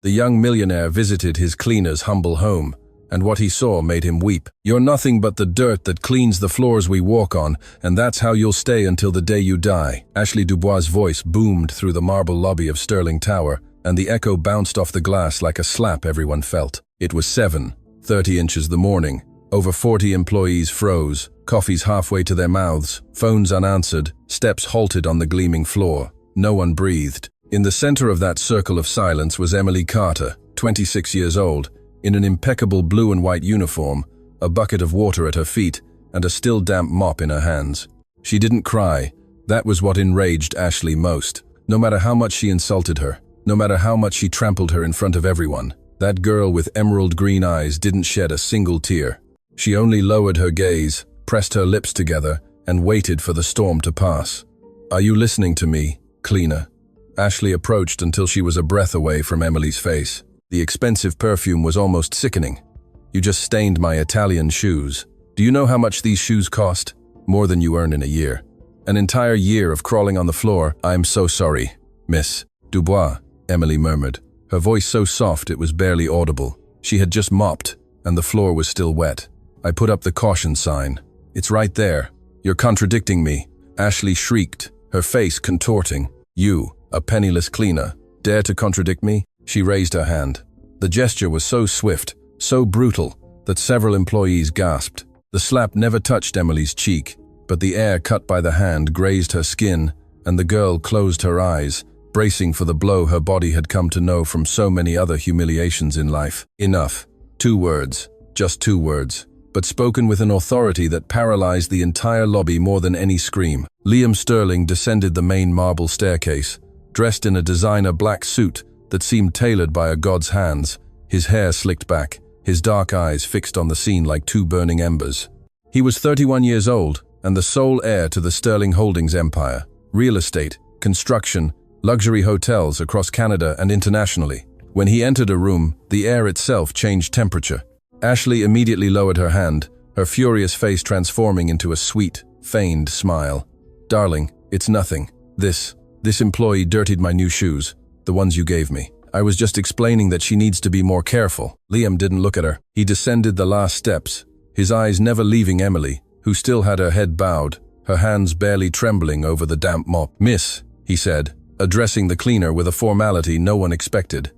The young millionaire visited his cleaner's humble home, and what he saw made him weep. "You're nothing but the dirt that cleans the floors we walk on, and that's how you'll stay until the day you die." Ashley Dubois' voice boomed through the marble lobby of Sterling Tower, and the echo bounced off the glass like a slap everyone felt. It was 7:30 inches the morning. Over 40 employees froze, coffees halfway to their mouths, phones unanswered, steps halted on the gleaming floor. No one breathed. In the center of that circle of silence was Emily Carter, 26 years old, in an impeccable blue and white uniform, a bucket of water at her feet, and a still damp mop in her hands. She didn't cry. That was what enraged Ashley most. No matter how much she insulted her, no matter how much she trampled her in front of everyone, that girl with emerald green eyes didn't shed a single tear. She only lowered her gaze, pressed her lips together, and waited for the storm to pass. "Are you listening to me, cleaner?" Ashley approached until she was a breath away from Emily's face. The expensive perfume was almost sickening. "You just stained my Italian shoes. Do you know how much these shoes cost? More than you earn in a year. An entire year of crawling on the floor." "I'm so sorry, Miss Dubois," Emily murmured, her voice so soft it was barely audible. She had just mopped, and the floor was still wet. "I put up the caution sign. It's right there." "You're contradicting me," Ashley shrieked, her face contorting. "You, a penniless cleaner, dare to contradict me?" She raised her hand. The gesture was so swift, so brutal, that several employees gasped. The slap never touched Emily's cheek, but the air cut by the hand grazed her skin, and the girl closed her eyes, bracing for the blow her body had come to know from so many other humiliations in life. Enough. 2 words. Just 2 words. But spoken with an authority that paralyzed the entire lobby more than any scream. Liam Sterling descended the main marble staircase, dressed in a designer black suit that seemed tailored by a god's hands, his hair slicked back, his dark eyes fixed on the scene like 2 burning embers. He was 31 years old and the sole heir to the Sterling Holdings empire, real estate, construction, luxury hotels across Canada and internationally. When he entered a room, the air itself changed temperature. Ashley immediately lowered her hand, her furious face transforming into a sweet, feigned smile. "Darling, it's nothing. This employee dirtied my new shoes, the ones you gave me. I was just explaining that she needs to be more careful." Liam didn't look at her. He descended the last steps, his eyes never leaving Emily, who still had her head bowed, her hands barely trembling over the damp mop. "Miss," he said, addressing the cleaner with a formality no one expected.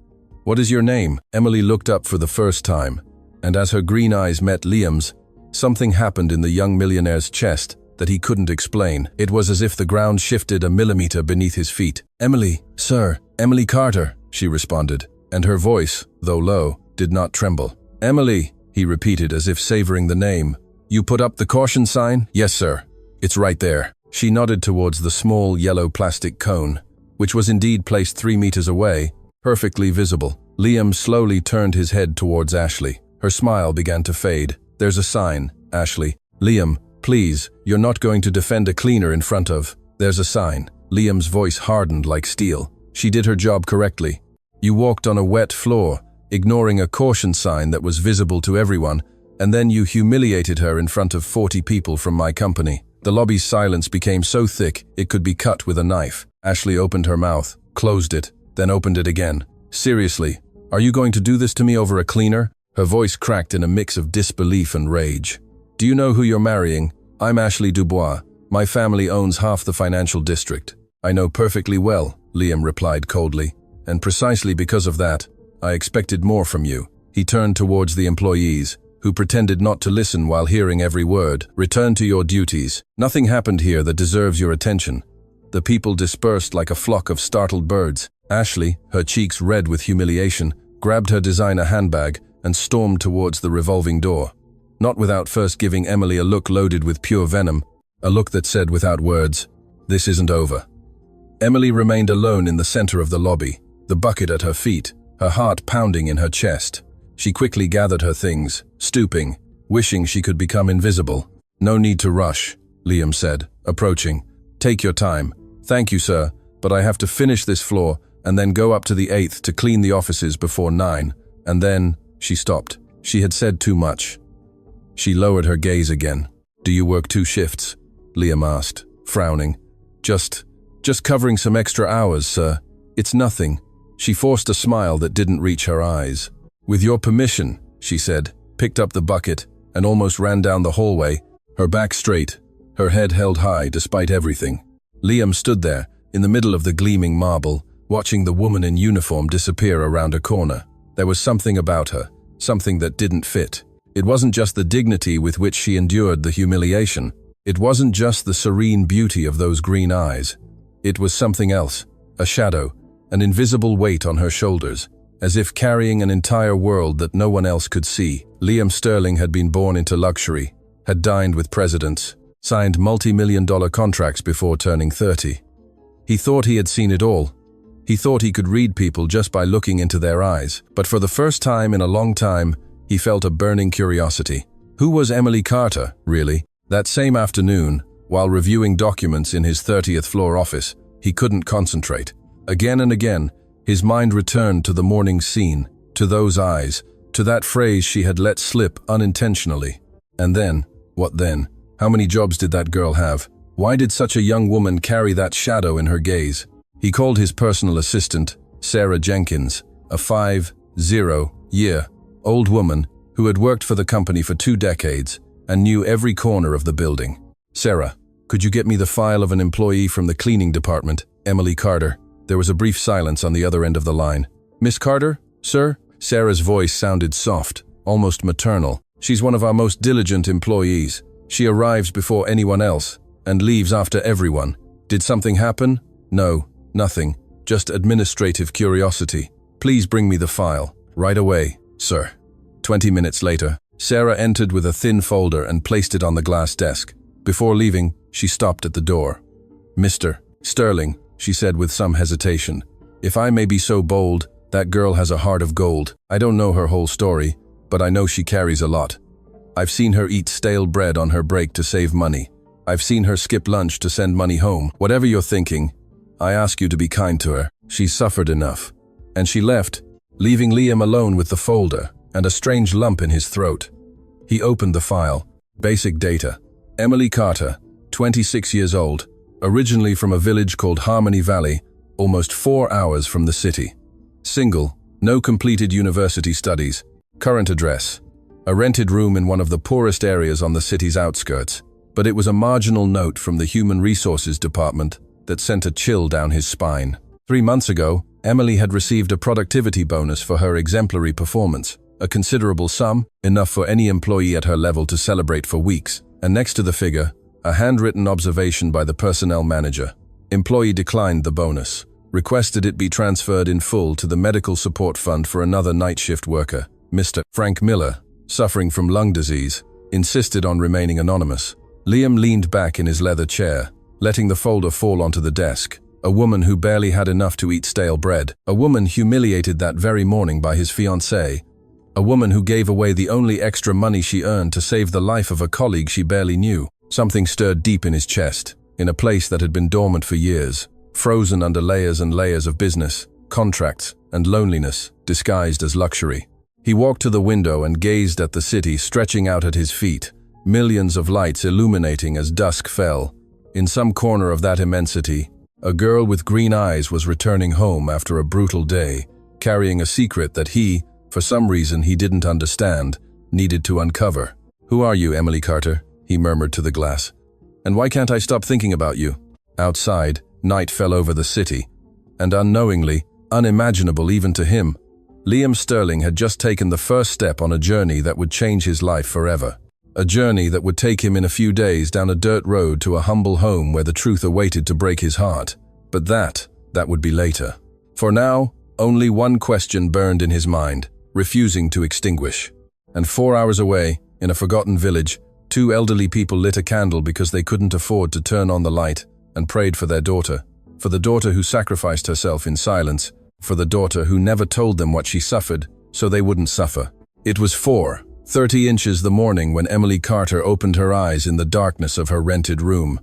"What is your name?" Emily looked up for the first time, and as her green eyes met Liam's, something happened in the young millionaire's chest that he couldn't explain. It was as if the ground shifted a millimeter beneath his feet. "Emily, sir, Emily Carter," she responded, and her voice, though low, did not tremble. "Emily," he repeated as if savoring the name. "You put up the caution sign?" "Yes, sir. It's right there." She nodded towards the small yellow plastic cone, which was indeed placed 3 meters away, perfectly visible. Liam slowly turned his head towards Ashley. Her smile began to fade. "There's a sign, Ashley." "Liam, please, you're not going to defend a cleaner in front of..." "There's a sign." Liam's voice hardened like steel. She did her job correctly. "You walked on a wet floor, ignoring a caution sign that was visible to everyone, and then you humiliated her in front of 40 people from my company." The lobby's silence became so thick it could be cut with a knife. Ashley opened her mouth, closed it, then opened it again. "Seriously, are you going to do this to me over a cleaner?" Her voice cracked in a mix of disbelief and rage. "Do you know who you're marrying? I'm Ashley Dubois. My family owns half the financial district." "I know perfectly well," Liam replied coldly, "and precisely because of that, I expected more from you." He turned towards the employees, who pretended not to listen while hearing every word. "Return to your duties. Nothing happened here that deserves your attention." The people dispersed like a flock of startled birds. Ashley, her cheeks red with humiliation, grabbed her designer handbag and stormed towards the revolving door, not without first giving Emily a look loaded with pure venom, a look that said without words, "This isn't over." Emily remained alone in the center of the lobby, the bucket at her feet, her heart pounding in her chest. She quickly gathered her things, stooping, wishing she could become invisible. "No need to rush," Liam said, approaching. "Take your time." "Thank you, sir, but I have to finish this floor and then go up to the 8th to clean the offices before 9, and then..." She stopped. She had said too much. She lowered her gaze again. "Do you work 2 shifts?" Liam asked, frowning. Just covering some extra hours, sir. It's nothing." She forced a smile that didn't reach her eyes. "With your permission," she said, picked up the bucket, and almost ran down the hallway, her back straight, her head held high despite everything. Liam stood there, in the middle of the gleaming marble, watching the woman in uniform disappear around a corner. There was something about her, something that didn't fit. It wasn't just the dignity with which she endured the humiliation. It wasn't just the serene beauty of those green eyes. It was something else, a shadow, an invisible weight on her shoulders, as if carrying an entire world that no one else could see. Liam Sterling had been born into luxury, had dined with presidents, signed multi-million-dollar contracts before turning 30. He thought he had seen it all. He thought he could read people just by looking into their eyes. But for the first time in a long time, he felt a burning curiosity. Who was Emily Carter, really? That same afternoon, while reviewing documents in his 30th floor office, he couldn't concentrate. Again and again, his mind returned to the morning scene, to those eyes, to that phrase she had let slip unintentionally. And then, what then? How many jobs did that girl have? Why did such a young woman carry that shadow in her gaze? He called his personal assistant, Sarah Jenkins, a 50-year-old woman who had worked for the company for 2 decades and knew every corner of the building. "Sarah, could you get me the file of an employee from the cleaning department, Emily Carter?" There was a brief silence on the other end of the line. "Miss Carter, sir?" Sarah's voice sounded soft, almost maternal. "She's one of our most diligent employees. She arrives before anyone else and leaves after everyone. Did something happen?" "No, nothing. Just administrative curiosity. Please bring me the file. Right away, sir." 20 minutes later, Sarah entered with a thin folder and placed it on the glass desk. Before leaving, she stopped at the door. "Mr. Sterling," she said with some hesitation, "if I may be so bold, that girl has a heart of gold. I don't know her whole story, but I know she carries a lot. I've seen her eat stale bread on her break to save money. I've seen her skip lunch to send money home. Whatever you're thinking, I ask you to be kind to her. She's suffered enough." And she left, leaving Liam alone with the folder and a strange lump in his throat. He opened the file. Basic data. Emily Carter, 26 years old, originally from a village called Harmony Valley, almost 4 hours from the city. Single, no completed university studies. Current address. A rented room in one of the poorest areas on the city's outskirts. But it was a marginal note from the Human Resources Department that sent a chill down his spine. 3 months ago, Emily had received a productivity bonus for her exemplary performance. A considerable sum, enough for any employee at her level to celebrate for weeks. And next to the figure, a handwritten observation by the personnel manager. Employee declined the bonus, requested it be transferred in full to the medical support fund for another night shift worker. Mr. Frank Miller, suffering from lung disease, insisted on remaining anonymous. Liam leaned back in his leather chair, letting the folder fall onto the desk. A woman who barely had enough to eat stale bread. A woman humiliated that very morning by his fiancée. A woman who gave away the only extra money she earned to save the life of a colleague she barely knew. Something stirred deep in his chest, in a place that had been dormant for years, frozen under layers and layers of business, contracts, and loneliness, disguised as luxury. He walked to the window and gazed at the city stretching out at his feet, millions of lights illuminating as dusk fell. In some corner of that immensity, a girl with green eyes was returning home after a brutal day, carrying a secret that he, for some reason he didn't understand, needed to uncover. "Who are you, Emily Carter?" he murmured to the glass. "And why can't I stop thinking about you?" Outside, night fell over the city, and unknowingly, unimaginable even to him, Liam Sterling had just taken the first step on a journey that would change his life forever. A journey that would take him in a few days down a dirt road to a humble home where the truth awaited to break his heart. But that would be later. For now, only one question burned in his mind, refusing to extinguish. And 4 hours away, in a forgotten village, 2 elderly people lit a candle because they couldn't afford to turn on the light and prayed for their daughter. For the daughter who sacrificed herself in silence. For the daughter who never told them what she suffered, so they wouldn't suffer. It was 4:30 inches the morning when Emily Carter opened her eyes in the darkness of her rented room.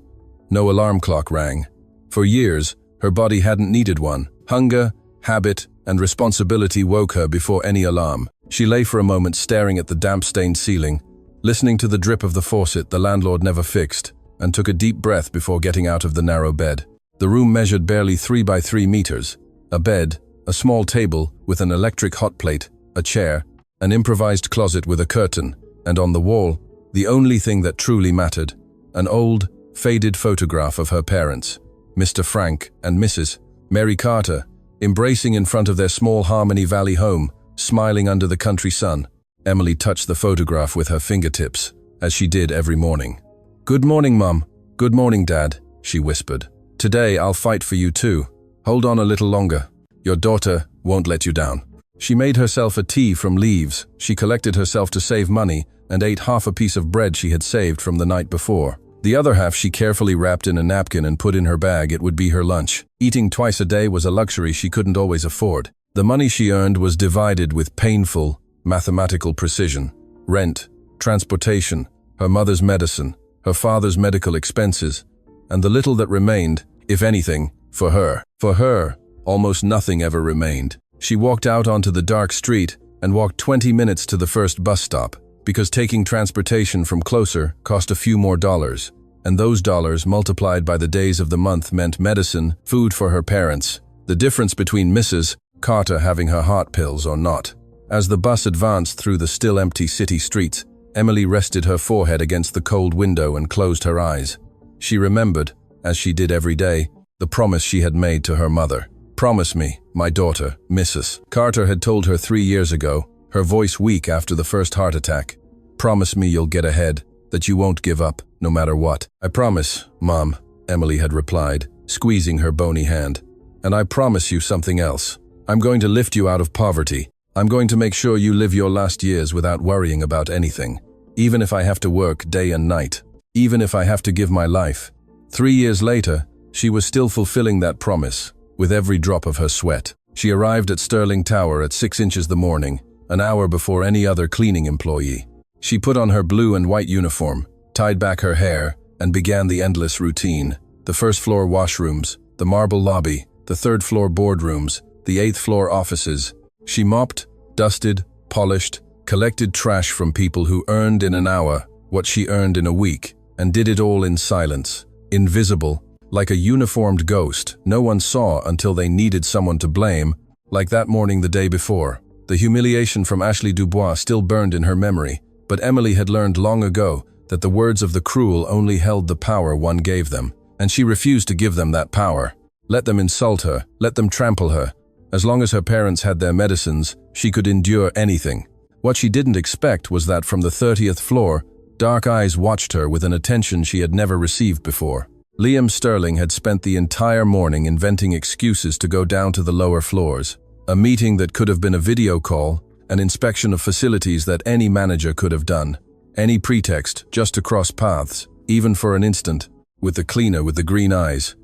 No alarm clock rang. For years, her body hadn't needed one. Hunger, habit, and responsibility woke her before any alarm. She lay for a moment staring at the damp-stained ceiling, listening to the drip of the faucet the landlord never fixed, and took a deep breath before getting out of the narrow bed. The room measured barely 3 by 3 meters. A bed, a small table with an electric hot plate, a chair, an improvised closet with a curtain, and on the wall, the only thing that truly mattered, an old, faded photograph of her parents, Mr. Frank and Mrs. Mary Carter, embracing in front of their small Harmony Valley home, smiling under the country sun. Emily touched the photograph with her fingertips, as she did every morning. "Good morning, Mum. Good morning, Dad," she whispered. "Today I'll fight for you too. Hold on a little longer. Your daughter won't let you down." She made herself a tea from leaves. She collected herself to save money and ate half a piece of bread she had saved from the night before. The other half she carefully wrapped in a napkin and put in her bag. It would be her lunch. Eating twice a day was a luxury she couldn't always afford. The money she earned was divided with painful, mathematical precision. Rent, transportation, her mother's medicine, her father's medical expenses, and the little that remained, if anything, for her. For her, almost nothing ever remained. She walked out onto the dark street and walked 20 minutes to the first bus stop, because taking transportation from closer cost a few more dollars, and those dollars multiplied by the days of the month meant medicine, food for her parents, the difference between Mrs. Carter having her heart pills or not. As the bus advanced through the still empty city streets, Emily rested her forehead against the cold window and closed her eyes. She remembered, as she did every day, the promise she had made to her mother. "Promise me, my daughter, Mrs. Carter had told her 3 years ago, her voice weak after the first heart attack. "Promise me you'll get ahead, that you won't give up, no matter what." "I promise, Mom," Emily had replied, squeezing her bony hand. "And I promise you something else. I'm going to lift you out of poverty. I'm going to make sure you live your last years without worrying about anything, even if I have to work day and night, even if I have to give my life." 3 years later, she was still fulfilling that promise, with every drop of her sweat. She arrived at Sterling Tower at 6 inches the morning, an hour before any other cleaning employee. She put on her blue and white uniform, tied back her hair, and began the endless routine. The first floor washrooms, the marble lobby, the third floor boardrooms, the 8th floor offices. She mopped, dusted, polished, collected trash from people who earned in an hour what she earned in a week, and did it all in silence, invisible, like a uniformed ghost no one saw until they needed someone to blame, like that morning the day before. The humiliation from Ashley Dubois still burned in her memory, but Emily had learned long ago that the words of the cruel only held the power one gave them, and she refused to give them that power. Let them insult her, let them trample her. As long as her parents had their medicines, she could endure anything. What she didn't expect was that from the 30th floor, dark eyes watched her with an attention she had never received before. Liam Sterling had spent the entire morning inventing excuses to go down to the lower floors. A meeting that could have been a video call, an inspection of facilities that any manager could have done. Any pretext just to cross paths, even for an instant, with the cleaner with the green eyes.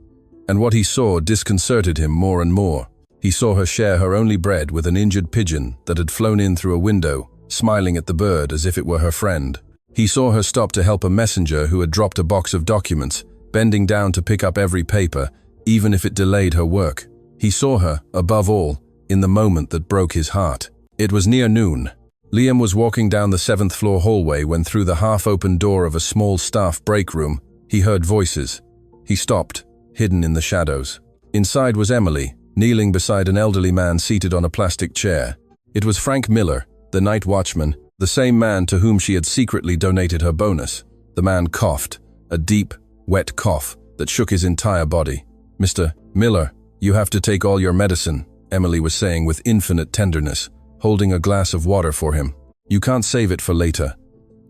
And what he saw disconcerted him more and more. He saw her share her only bread with an injured pigeon that had flown in through a window, smiling at the bird as if it were her friend. He saw her stop to help a messenger who had dropped a box of documents, bending down to pick up every paper, even if it delayed her work. He saw her, above all, in the moment that broke his heart. It was near noon. Liam was walking down the 7th floor hallway when through the half-open door of a small staff break room, he heard voices. He stopped, hidden in the shadows. Inside was Emily, kneeling beside an elderly man seated on a plastic chair. It was Frank Miller, the night watchman, the same man to whom she had secretly donated her bonus. The man coughed, a deep, wet cough that shook his entire body. "Mr. Miller, you have to take all your medicine," Emily was saying with infinite tenderness, holding a glass of water for him. "You can't save it for later.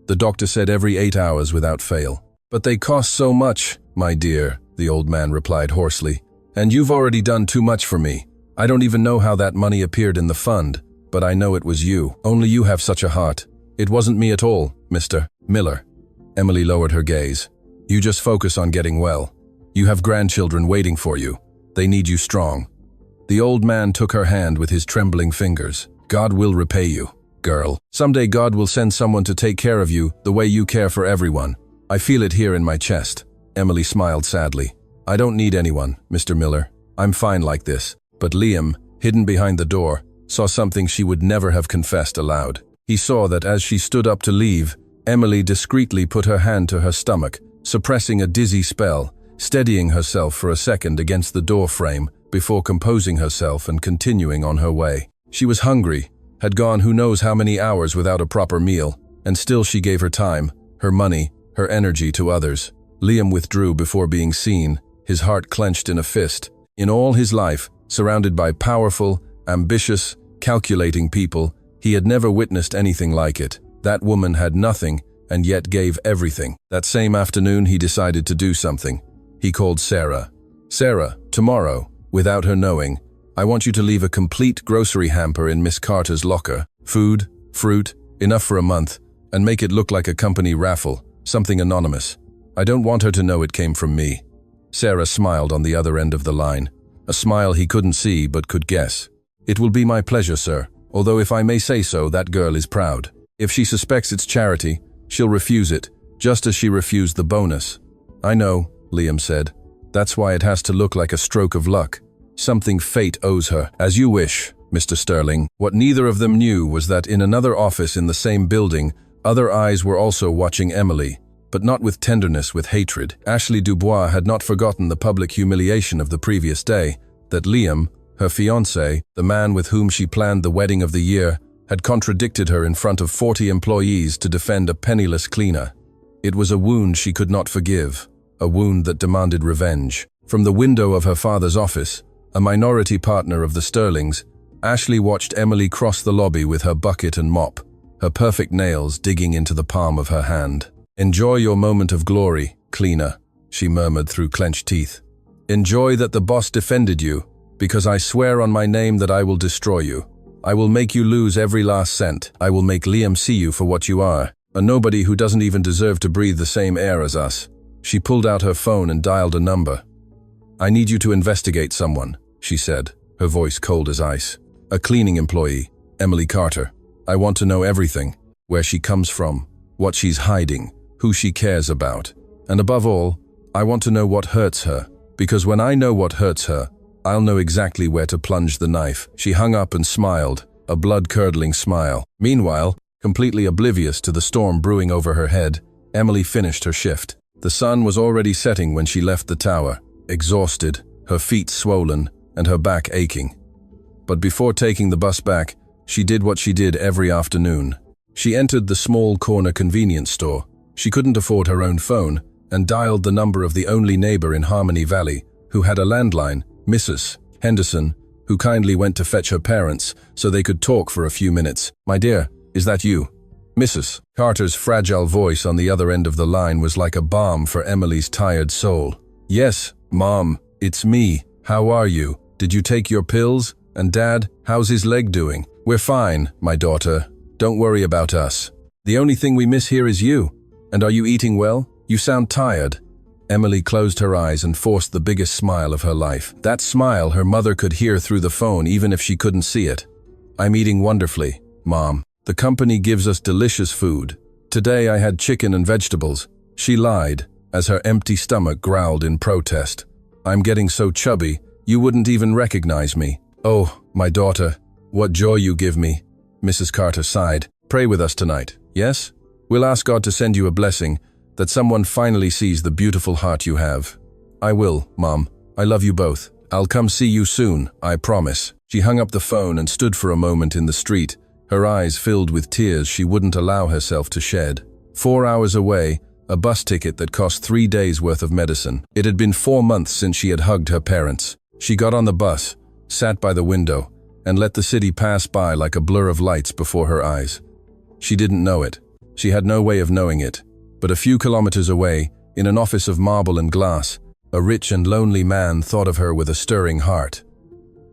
The doctor said every 8 hours without fail." "But they cost so much, my dear," the old man replied hoarsely. "And you've already done too much for me. I don't even know how that money appeared in the fund, but I know it was you. Only you have such a heart. It wasn't me at all, Mr. Miller." Emily lowered her gaze. "You just focus on getting well. You have grandchildren waiting for you. They need you strong." The old man took her hand with his trembling fingers. "God will repay you, girl. Someday God will send someone to take care of you the way you care for everyone. I feel it here in my chest." Emily smiled sadly. "I don't need anyone, Mr. Miller. I'm fine like this." But Liam, hidden behind the door, saw something she would never have confessed aloud. He saw that as she stood up to leave, Emily discreetly put her hand to her stomach, suppressing a dizzy spell, steadying herself for a second against the door frame before composing herself and continuing on her way. She was hungry, had gone who knows how many hours without a proper meal, and still she gave her time, her money, her energy to others. Liam withdrew before being seen, his heart clenched in a fist. In all his life, surrounded by powerful, ambitious, calculating people, he had never witnessed anything like it. That woman had nothing, and yet gave everything. That same afternoon he decided to do something. He called Sarah. "Sarah, tomorrow, without her knowing, I want you to leave a complete grocery hamper in Miss Carter's locker. Food, fruit, enough for a month, and make it look like a company raffle, something anonymous. I don't want her to know it came from me." Sarah smiled on the other end of the line, a smile he couldn't see but could guess. "It will be my pleasure, sir, although if I may say so, that girl is proud. If she suspects it's charity, she'll refuse it, just as she refused the bonus." "I know," Liam said. "That's why it has to look like a stroke of luck. Something fate owes her." "As you wish, Mr. Sterling." What neither of them knew was that in another office in the same building, other eyes were also watching Emily, but not with tenderness, with hatred. Ashley Dubois had not forgotten the public humiliation of the previous day, that Liam, her fiancé, the man with whom she planned the wedding of the year, had contradicted her in front of 40 employees to defend a penniless cleaner. It was a wound she could not forgive, a wound that demanded revenge. From the window of her father's office, a minority partner of the Sterlings, Ashley watched Emily cross the lobby with her bucket and mop, her perfect nails digging into the palm of her hand. "Enjoy your moment of glory, cleaner," she murmured through clenched teeth. "Enjoy that the boss defended you, because I swear on my name that I will destroy you. I will make you lose every last cent. I will make Liam see you for what you are, a nobody who doesn't even deserve to breathe the same air as us." She pulled out her phone and dialed a number. "I need you to investigate someone," she said, her voice cold as ice. "A cleaning employee, Emily Carter. I want to know everything, where she comes from, what she's hiding, who she cares about. And above all, I want to know what hurts her, because when I know what hurts her, I'll know exactly where to plunge the knife." She hung up and smiled, a blood-curdling smile. Meanwhile, completely oblivious to the storm brewing over her head, Emily finished her shift. The sun was already setting when she left the tower, exhausted, her feet swollen, and her back aching. But before taking the bus back, she did what she did every afternoon. She entered the small corner convenience store. She couldn't afford her own phone, and dialed the number of the only neighbor in Harmony Valley, who had a landline, Mrs. Henderson, who kindly went to fetch her parents so they could talk for a few minutes. "My dear, is that you?" Mrs. Carter's fragile voice on the other end of the line was like a balm for Emily's tired soul. "Yes, Mom, it's me. How are you? Did you take your pills? And Dad, how's his leg doing?" "We're fine, my daughter. Don't worry about us. The only thing we miss here is you. And are you eating well? You sound tired." Emily closed her eyes and forced the biggest smile of her life. That smile her mother could hear through the phone even if she couldn't see it. "I'm eating wonderfully, Mom. The company gives us delicious food. Today I had chicken and vegetables." She lied, as her empty stomach growled in protest. "I'm getting so chubby, you wouldn't even recognize me." "Oh, my daughter, what joy you give me," Mrs. Carter sighed. "Pray with us tonight, yes? We'll ask God to send you a blessing, that someone finally sees the beautiful heart you have." "I will, Mom. I love you both. I'll come see you soon, I promise." She hung up the phone and stood for a moment in the street, her eyes filled with tears she wouldn't allow herself to shed. 4 hours away, a bus ticket that cost 3 days' worth of medicine. It had been 4 months since she had hugged her parents. She got on the bus, sat by the window, and let the city pass by like a blur of lights before her eyes. She didn't know it. She had no way of knowing it. But a few kilometers away, in an office of marble and glass, a rich and lonely man thought of her with a stirring heart.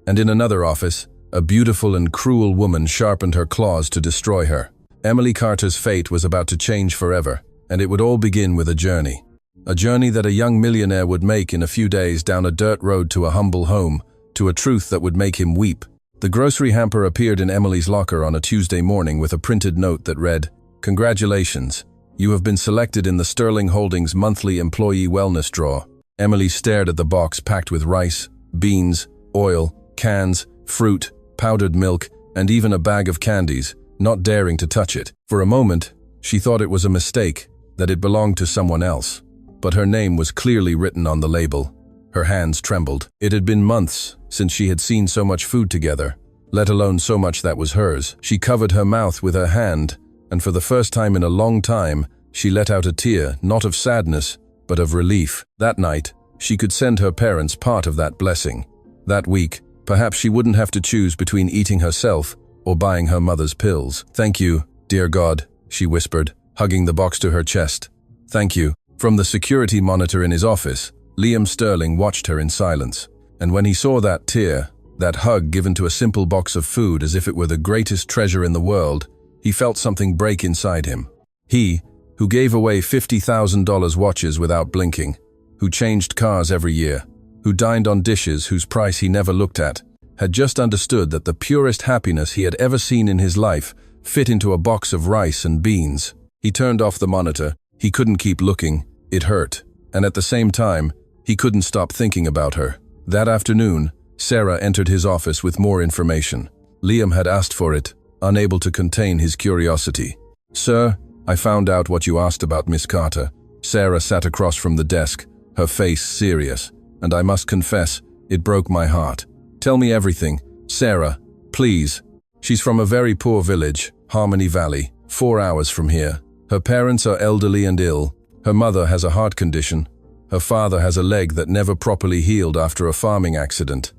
And in another office, a beautiful and cruel woman sharpened her claws to destroy her. Emily Carter's fate was about to change forever, and it would all begin with a journey. A journey that a young millionaire would make in a few days down a dirt road to a humble home, to a truth that would make him weep. The grocery hamper appeared in Emily's locker on a Tuesday morning with a printed note that read, "Congratulations. You have been selected in the Sterling Holdings monthly employee wellness draw." Emily stared at the box packed with rice, beans, oil, cans, fruit, powdered milk, and even a bag of candies, not daring to touch it. For a moment, she thought it was a mistake, that it belonged to someone else. But her name was clearly written on the label. Her hands trembled. It had been months since she had seen so much food together, let alone so much that was hers. She covered her mouth with her hand, and for the first time in a long time, she let out a tear, not of sadness, but of relief. That night, she could send her parents part of that blessing. That week, perhaps she wouldn't have to choose between eating herself or buying her mother's pills. "Thank you, dear God," she whispered, hugging the box to her chest. "Thank you." From the security monitor in his office, Liam Sterling watched her in silence. And when he saw that tear, that hug given to a simple box of food as if it were the greatest treasure in the world, he felt something break inside him. He, who gave away $50,000 watches without blinking, who changed cars every year, who dined on dishes whose price he never looked at, had just understood that the purest happiness he had ever seen in his life fit into a box of rice and beans. He turned off the monitor. He couldn't keep looking. It hurt. And at the same time, he couldn't stop thinking about her. That afternoon, Sarah entered his office with more information. Liam had asked for it, unable to contain his curiosity. "Sir, I found out what you asked about Miss Carter." Sarah sat across from the desk, her face serious, and I must confess, it broke my heart. "Tell me everything, Sarah, please." "She's from a very poor village, Harmony Valley, 4 hours from here. Her parents are elderly and ill. Her mother has a heart condition. Her father has a leg that never properly healed after a farming accident.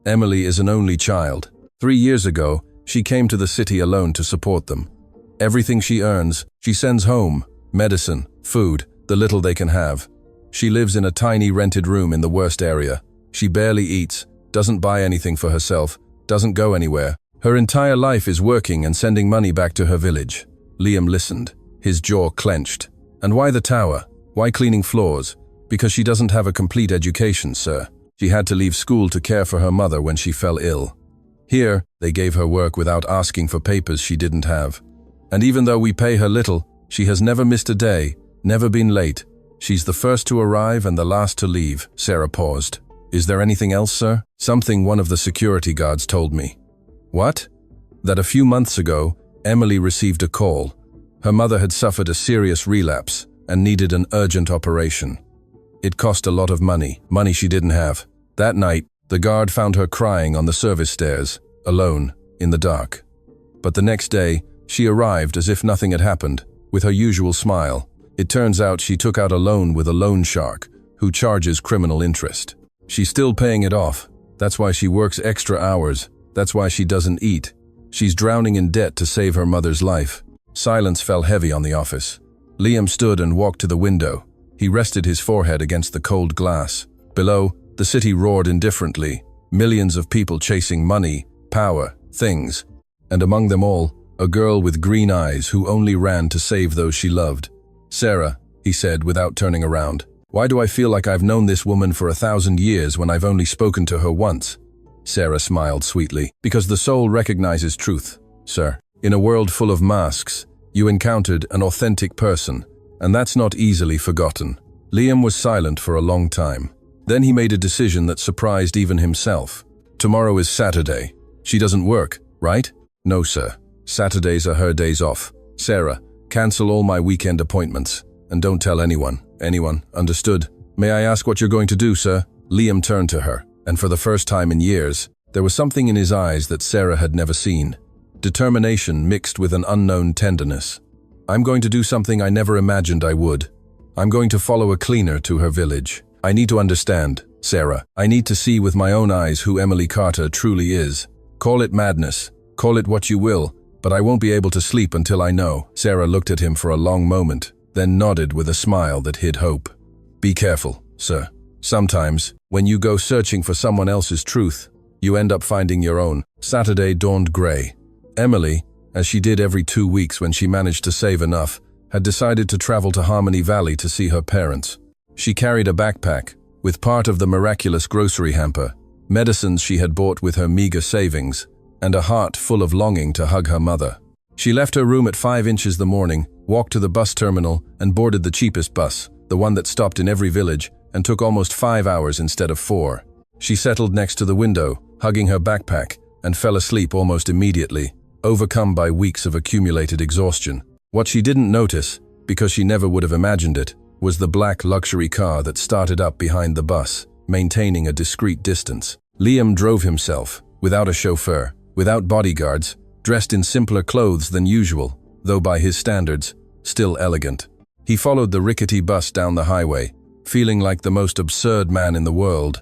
Emily is an only child. 3 years ago, she came to the city alone to support them. Everything she earns, she sends home: medicine, food, the little they can have. She lives in a tiny rented room in the worst area. She barely eats, doesn't buy anything for herself, doesn't go anywhere. Her entire life is working and sending money back to her village." Liam listened, his jaw clenched. "And why the tower? Why cleaning floors?" "Because she doesn't have a complete education, sir. She had to leave school to care for her mother when she fell ill. Here, they gave her work without asking for papers she didn't have. And even though we pay her little, she has never missed a day, never been late. She's the first to arrive and the last to leave." Sarah paused. "Is there anything else, sir?" "Something one of the security guards told me." "What?" "That a few months ago, Emily received a call. Her mother had suffered a serious relapse and needed an urgent operation. It cost a lot of money she didn't have. That night, the guard found her crying on the service stairs, alone, in the dark. But the next day, she arrived as if nothing had happened, with her usual smile. It turns out she took out a loan with a loan shark, who charges criminal interest. She's still paying it off. That's why she works extra hours. That's why she doesn't eat. She's drowning in debt to save her mother's life." Silence fell heavy on the office. Liam stood and walked to the window. He rested his forehead against the cold glass. Below, the city roared indifferently, millions of people chasing money, power, things. And among them all, a girl with green eyes who only ran to save those she loved. "Sarah," he said without turning around, "why do I feel like I've known this woman for 1,000 years when I've only spoken to her once?" Sarah smiled sweetly. "Because the soul recognizes truth, sir. In a world full of masks, you encountered an authentic person, and that's not easily forgotten." Liam was silent for a long time. Then he made a decision that surprised even himself. "Tomorrow is Saturday. She doesn't work, right?" "No, sir. Saturdays are her days off. Sarah, cancel all my weekend appointments, and don't tell anyone." "Anyone, understood. May I ask what you're going to do, sir?" Liam turned to her, and for the first time in years, there was something in his eyes that Sarah had never seen. Determination mixed with an unknown tenderness. "I'm going to do something I never imagined I would. I'm going to follow a cleaner to her village. I need to understand, Sarah. I need to see with my own eyes who Emily Carter truly is. Call it madness, call it what you will, but I won't be able to sleep until I know." Sarah looked at him for a long moment, then nodded with a smile that hid hope. "Be careful, sir. Sometimes, when you go searching for someone else's truth, you end up finding your own." Saturday dawned gray. Emily, as she did every 2 weeks when she managed to save enough, had decided to travel to Harmony Valley to see her parents. She carried a backpack, with part of the miraculous grocery hamper, medicines she had bought with her meager savings, and a heart full of longing to hug her mother. She left her room at 5 inches the morning, walked to the bus terminal, and boarded the cheapest bus, the one that stopped in every village, and took almost 5 hours instead of 4. She settled next to the window, hugging her backpack, and fell asleep almost immediately, overcome by weeks of accumulated exhaustion. What she didn't notice, because she never would have imagined it, was the black luxury car that started up behind the bus, maintaining a discreet distance. Liam drove himself, without a chauffeur, without bodyguards, dressed in simpler clothes than usual, though by his standards, still elegant. He followed the rickety bus down the highway, feeling like the most absurd man in the world.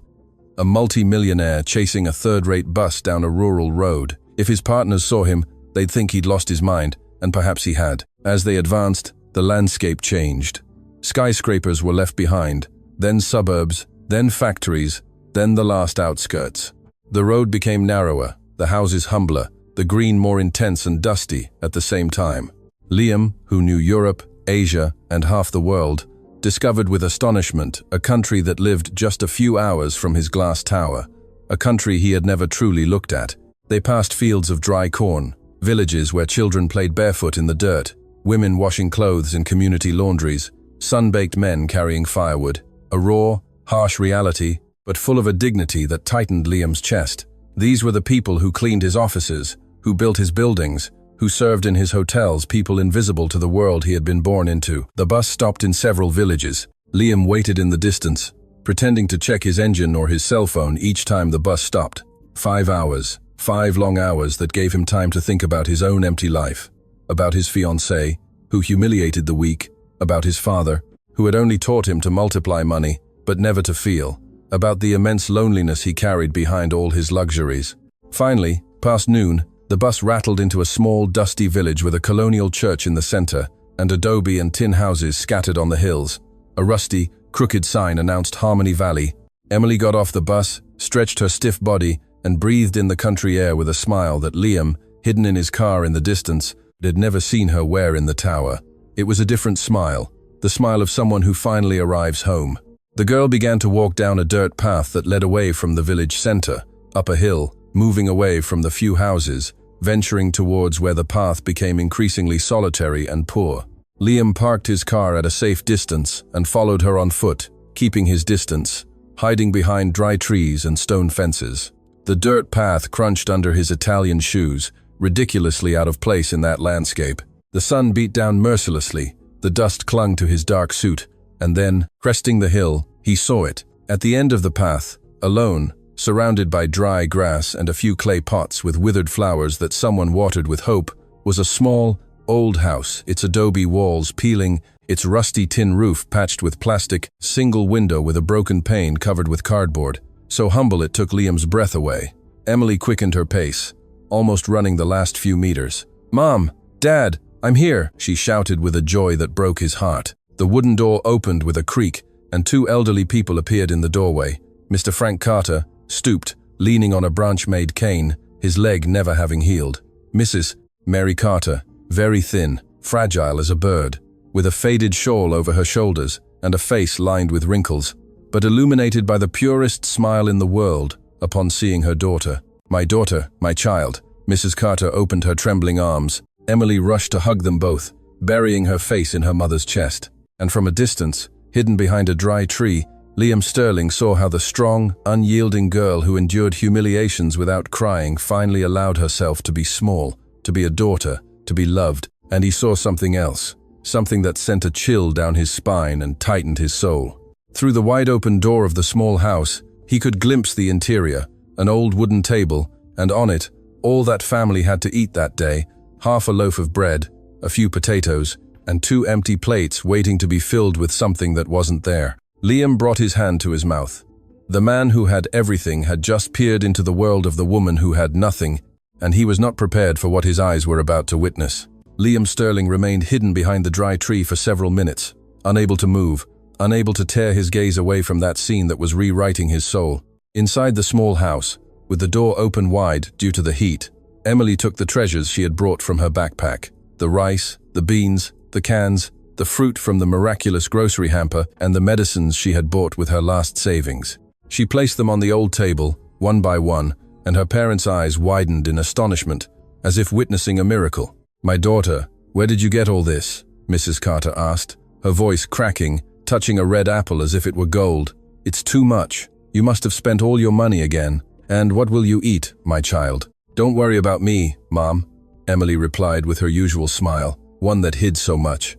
A multi-millionaire chasing a third-rate bus down a rural road. If his partners saw him, they'd think he'd lost his mind, and perhaps he had. As they advanced, the landscape changed. Skyscrapers were left behind, then suburbs, then factories, then the last outskirts. The road became narrower, the houses humbler, the green more intense and dusty at the same time. Liam, who knew Europe, Asia, and half the world, discovered with astonishment a country that lived just a few hours from his glass tower, a country he had never truly looked at. They passed fields of dry corn, villages where children played barefoot in the dirt, women washing clothes in community laundries, sun-baked men carrying firewood. A raw, harsh reality, but full of a dignity that tightened Liam's chest. These were the people who cleaned his offices, who built his buildings, who served in his hotels, people invisible to the world he had been born into. The bus stopped in several villages. Liam waited in the distance, pretending to check his engine or his cell phone each time the bus stopped. 5 hours, 5 long hours that gave him time to think about his own empty life, about his fiancée, who humiliated the weak, about his father, who had only taught him to multiply money, but never to feel, about the immense loneliness he carried behind all his luxuries. Finally, past noon, the bus rattled into a small, dusty village with a colonial church in the center and adobe and tin houses scattered on the hills. A rusty, crooked sign announced Harmony Valley. Emily got off the bus, stretched her stiff body, and breathed in the country air with a smile that Liam, hidden in his car in the distance, had never seen her wear in the tower. It was a different smile, the smile of someone who finally arrives home. The girl began to walk down a dirt path that led away from the village center, up a hill, moving away from the few houses, venturing towards where the path became increasingly solitary and poor. Liam parked his car at a safe distance and followed her on foot, keeping his distance, hiding behind dry trees and stone fences. The dirt path crunched under his Italian shoes, ridiculously out of place in that landscape. The sun beat down mercilessly, the dust clung to his dark suit, and then, cresting the hill, he saw it. At the end of the path, alone, surrounded by dry grass and a few clay pots with withered flowers that someone watered with hope, was a small, old house, its adobe walls peeling, its rusty tin roof patched with plastic, single window with a broken pane covered with cardboard. So humble it took Liam's breath away. Emily quickened her pace, almost running the last few meters. "Mom! Dad! I'm here!" she shouted with a joy that broke his heart. The wooden door opened with a creak, and 2 elderly people appeared in the doorway. Mr. Frank Carter, stooped, leaning on a branch-made cane, his leg never having healed. Mrs. Mary Carter, very thin, fragile as a bird, with a faded shawl over her shoulders and a face lined with wrinkles, but illuminated by the purest smile in the world upon seeing her daughter. "My daughter, my child." Mrs. Carter opened her trembling arms. Emily rushed to hug them both, burying her face in her mother's chest. And from a distance, hidden behind a dry tree, Liam Sterling saw how the strong, unyielding girl who endured humiliations without crying finally allowed herself to be small, to be a daughter, to be loved. And he saw something else, something that sent a chill down his spine and tightened his soul. Through the wide-open door of the small house, he could glimpse the interior, an old wooden table, and on it, all that family had to eat that day, half a loaf of bread, a few potatoes, and 2 empty plates waiting to be filled with something that wasn't there. Liam brought his hand to his mouth. The man who had everything had just peered into the world of the woman who had nothing, and he was not prepared for what his eyes were about to witness. Liam Sterling remained hidden behind the dry tree for several minutes, unable to move, unable to tear his gaze away from that scene that was rewriting his soul. Inside the small house, with the door open wide due to the heat, Emily took the treasures she had brought from her backpack: the rice, the beans, the cans, the fruit from the miraculous grocery hamper, and the medicines she had bought with her last savings. She placed them on the old table, one by one, and her parents' eyes widened in astonishment, as if witnessing a miracle. "My daughter, where did you get all this?" Mrs. Carter asked, her voice cracking, touching a red apple as if it were gold. "It's too much. You must have spent all your money again. And what will you eat, my child?" "Don't worry about me, Mom," Emily replied with her usual smile, one that hid so much.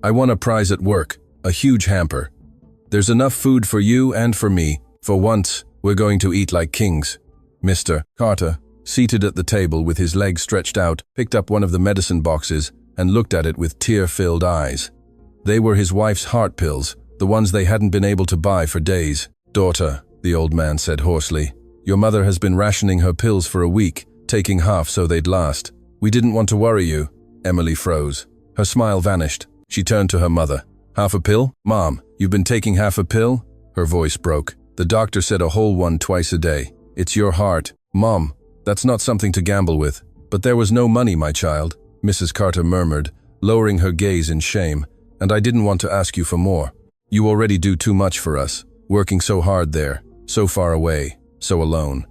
"I won a prize at work, a huge hamper. There's enough food for you and for me. For once, We're going to eat like kings. Mr. Carter, seated at the table with his legs stretched out, picked up one of the medicine boxes and looked at it with tear-filled eyes. They were his wife's heart pills, the ones they hadn't been able to buy for days. Daughter, the old man said hoarsely, your mother has been rationing her pills for a week, taking half so they'd last. We didn't want to worry you. Emily froze. Her smile vanished. She turned to her mother. Half a pill? Mom, you've been taking half a pill? Her voice broke. The doctor said a whole one twice a day. It's your heart. Mom, that's not something to gamble with. But there was no money, my child, Mrs. Carter murmured, lowering her gaze in shame, and I didn't want to ask you for more. You already do too much for us, working so hard there, so far away, so alone.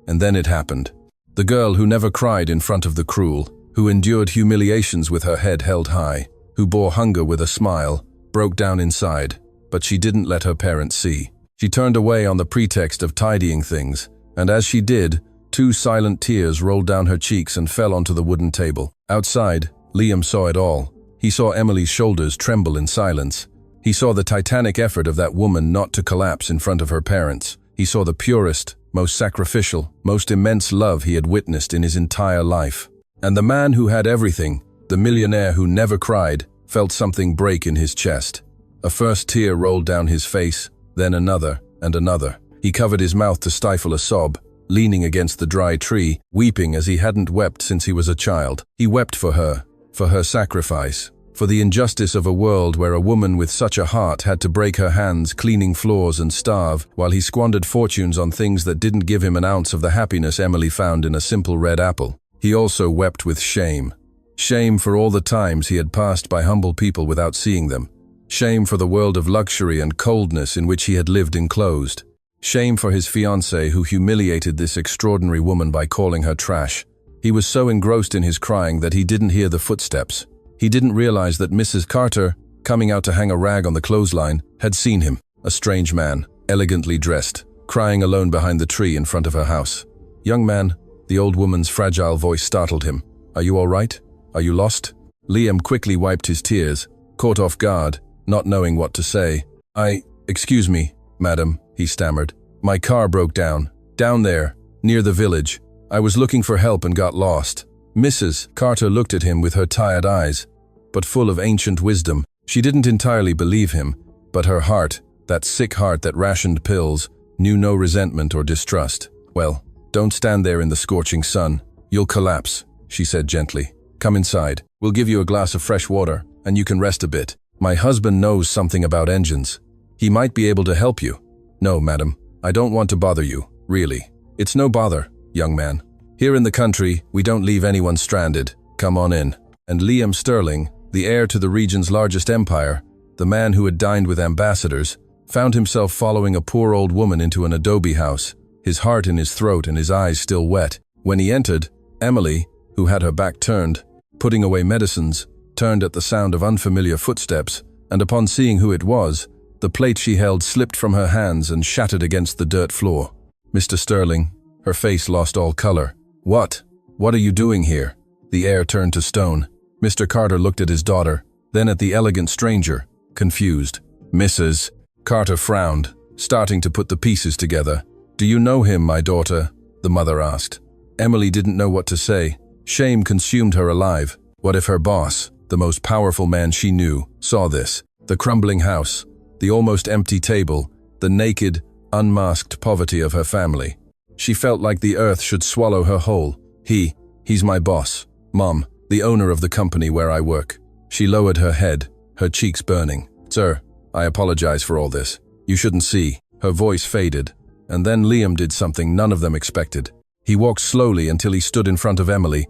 And then it happened. The girl who never cried in front of the cruel, who endured humiliations with her head held high, who bore hunger with a smile, broke down inside, but she didn't let her parents see. She turned away on the pretext of tidying things, and as she did, 2 silent tears rolled down her cheeks and fell onto the wooden table. Outside, Liam saw it all. He saw Emily's shoulders tremble in silence. He saw the titanic effort of that woman not to collapse in front of her parents. He saw the purest, most sacrificial, most immense love he had witnessed in his entire life. And the man who had everything, the millionaire who never cried, felt something break in his chest. A first tear rolled down his face, then another and another. He covered his mouth to stifle a sob, leaning against the dry tree, weeping as he hadn't wept since he was a child. He wept for her sacrifice, for the injustice of a world where a woman with such a heart had to break her hands cleaning floors and starve, while he squandered fortunes on things that didn't give him an ounce of the happiness Emily found in a simple red apple. He also wept with shame. Shame for all the times he had passed by humble people without seeing them. Shame for the world of luxury and coldness in which he had lived enclosed. Shame for his fiancée who humiliated this extraordinary woman by calling her trash. He was so engrossed in his crying that he didn't hear the footsteps. He didn't realize that Mrs. Carter, coming out to hang a rag on the clothesline, had seen him, a strange man, elegantly dressed, crying alone behind the tree in front of her house. Young man, the old woman's fragile voice startled him. Are you all right? Are you lost? Liam quickly wiped his tears, caught off guard, not knowing what to say. Excuse me, madam, he stammered. My car broke down there, near the village. I was looking for help and got lost. Mrs. Carter looked at him with her tired eyes, but full of ancient wisdom. She didn't entirely believe him, but her heart, that sick heart that rationed pills, knew no resentment or distrust. Well, don't stand there in the scorching sun. You'll collapse, she said gently. Come inside. We'll give you a glass of fresh water, and you can rest a bit. My husband knows something about engines. He might be able to help you. No, madam, I don't want to bother you, really. It's no bother, young man. Here in the country, we don't leave anyone stranded. Come on in. And Liam Sterling, the heir to the region's largest empire, the man who had dined with ambassadors, found himself following a poor old woman into an adobe house, his heart in his throat and his eyes still wet. When he entered, Emily, who had her back turned, putting away medicines, turned at the sound of unfamiliar footsteps, and upon seeing who it was, the plate she held slipped from her hands and shattered against the dirt floor. Mr. Sterling, her face lost all color. What are you doing here? The heir turned to stone. Mr. Carter looked at his daughter, then at the elegant stranger, confused. Mrs. Carter frowned, starting to put the pieces together. Do you know him, my daughter? The mother asked. Emily didn't know what to say. Shame consumed her alive. What if her boss, the most powerful man she knew, saw this? The crumbling house, the almost empty table, the naked, unmasked poverty of her family. She felt like the earth should swallow her whole. He's my boss, Mom, the owner of the company where I work. She lowered her head, her cheeks burning. Sir, I apologize for all this. You shouldn't see. Her voice faded, and then Liam did something none of them expected. He walked slowly until he stood in front of Emily,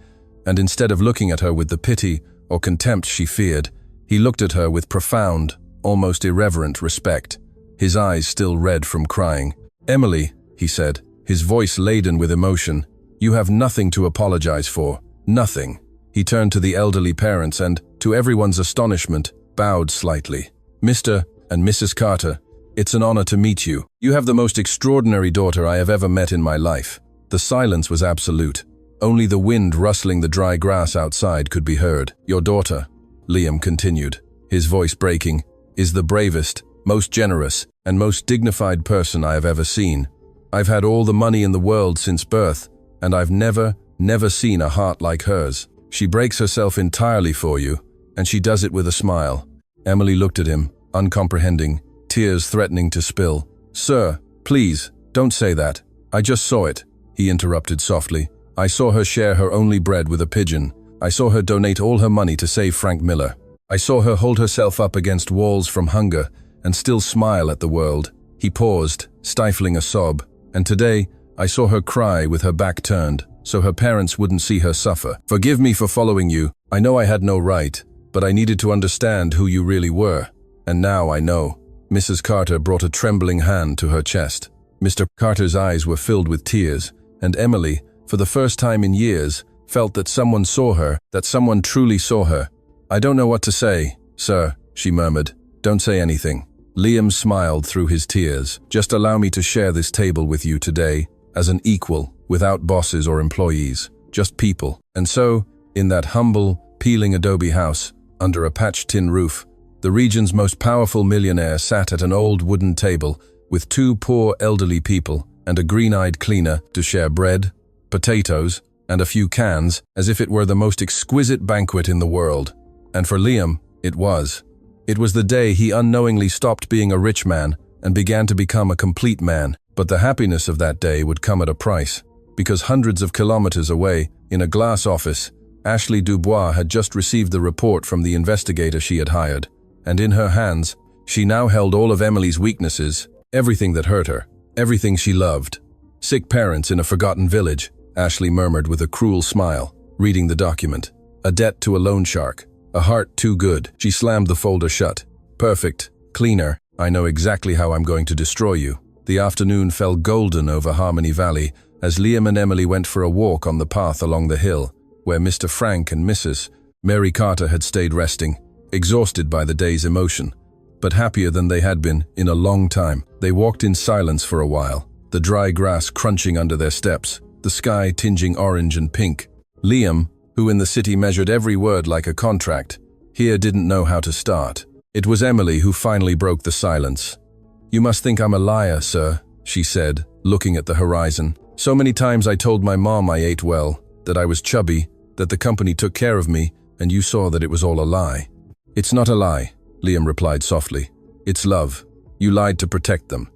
and instead of looking at her with the pity or contempt she feared, he looked at her with profound, almost irreverent respect, his eyes still red from crying. Emily, he said, his voice laden with emotion, you have nothing to apologize for, nothing. He turned to the elderly parents and, to everyone's astonishment, bowed slightly. Mr. and Mrs. Carter, it's an honor to meet you. You have the most extraordinary daughter I have ever met in my life. The silence was absolute. Only the wind rustling the dry grass outside could be heard. Your daughter, Liam continued, his voice breaking, is the bravest, most generous, and most dignified person I have ever seen. I've had all the money in the world since birth, and I've never seen a heart like hers. She breaks herself entirely for you, and she does it with a smile." Emily looked at him, uncomprehending, tears threatening to spill. "Sir, please, don't say that. I just saw it," he interrupted softly. "I saw her share her only bread with a pigeon. I saw her donate all her money to save Frank Miller. I saw her hold herself up against walls from hunger and still smile at the world." He paused, stifling a sob. "And today, I saw her cry with her back turned, so her parents wouldn't see her suffer. Forgive me for following you. I know I had no right, but I needed to understand who you really were. And now I know." Mrs. Carter brought a trembling hand to her chest. Mr. Carter's eyes were filled with tears, and Emily, for the first time in years, felt that someone saw her, that someone truly saw her. "I don't know what to say, sir," she murmured. "Don't say anything." Liam smiled through his tears. "Just allow me to share this table with you today, as an equal, without bosses or employees, just people." And so, in that humble, peeling adobe house, under a patched tin roof, the region's most powerful millionaire sat at an old wooden table with two poor elderly people and a green-eyed cleaner to share bread, potatoes, and a few cans, as if it were the most exquisite banquet in the world. And for Liam, it was. It was the day he unknowingly stopped being a rich man and began to become a complete man. But the happiness of that day would come at a price, because hundreds of kilometers away, in a glass office, Ashley Dubois had just received the report from the investigator she had hired, and in her hands, she now held all of Emily's weaknesses, everything that hurt her, everything she loved. "Sick parents in a forgotten village," Ashley murmured with a cruel smile, reading the document. "A debt to a loan shark. A heart too good." She slammed the folder shut. "Perfect. Cleaner. I know exactly how I'm going to destroy you." The afternoon fell golden over Harmony Valley as Liam and Emily went for a walk on the path along the hill, where Mr. Frank and Mrs. Mary Carter had stayed resting, exhausted by the day's emotion, but happier than they had been in a long time. They walked in silence for a while, the dry grass crunching under their steps, the sky tinging orange and pink. Liam, who in the city measured every word like a contract, here didn't know how to start. It was Emily who finally broke the silence. "You must think I'm a liar, sir," she said, looking at the horizon. "So many times I told my mom I ate well, that I was chubby, that the company took care of me, and you saw that it was all a lie." "It's not a lie," Liam replied softly. "It's love. You lied to protect them.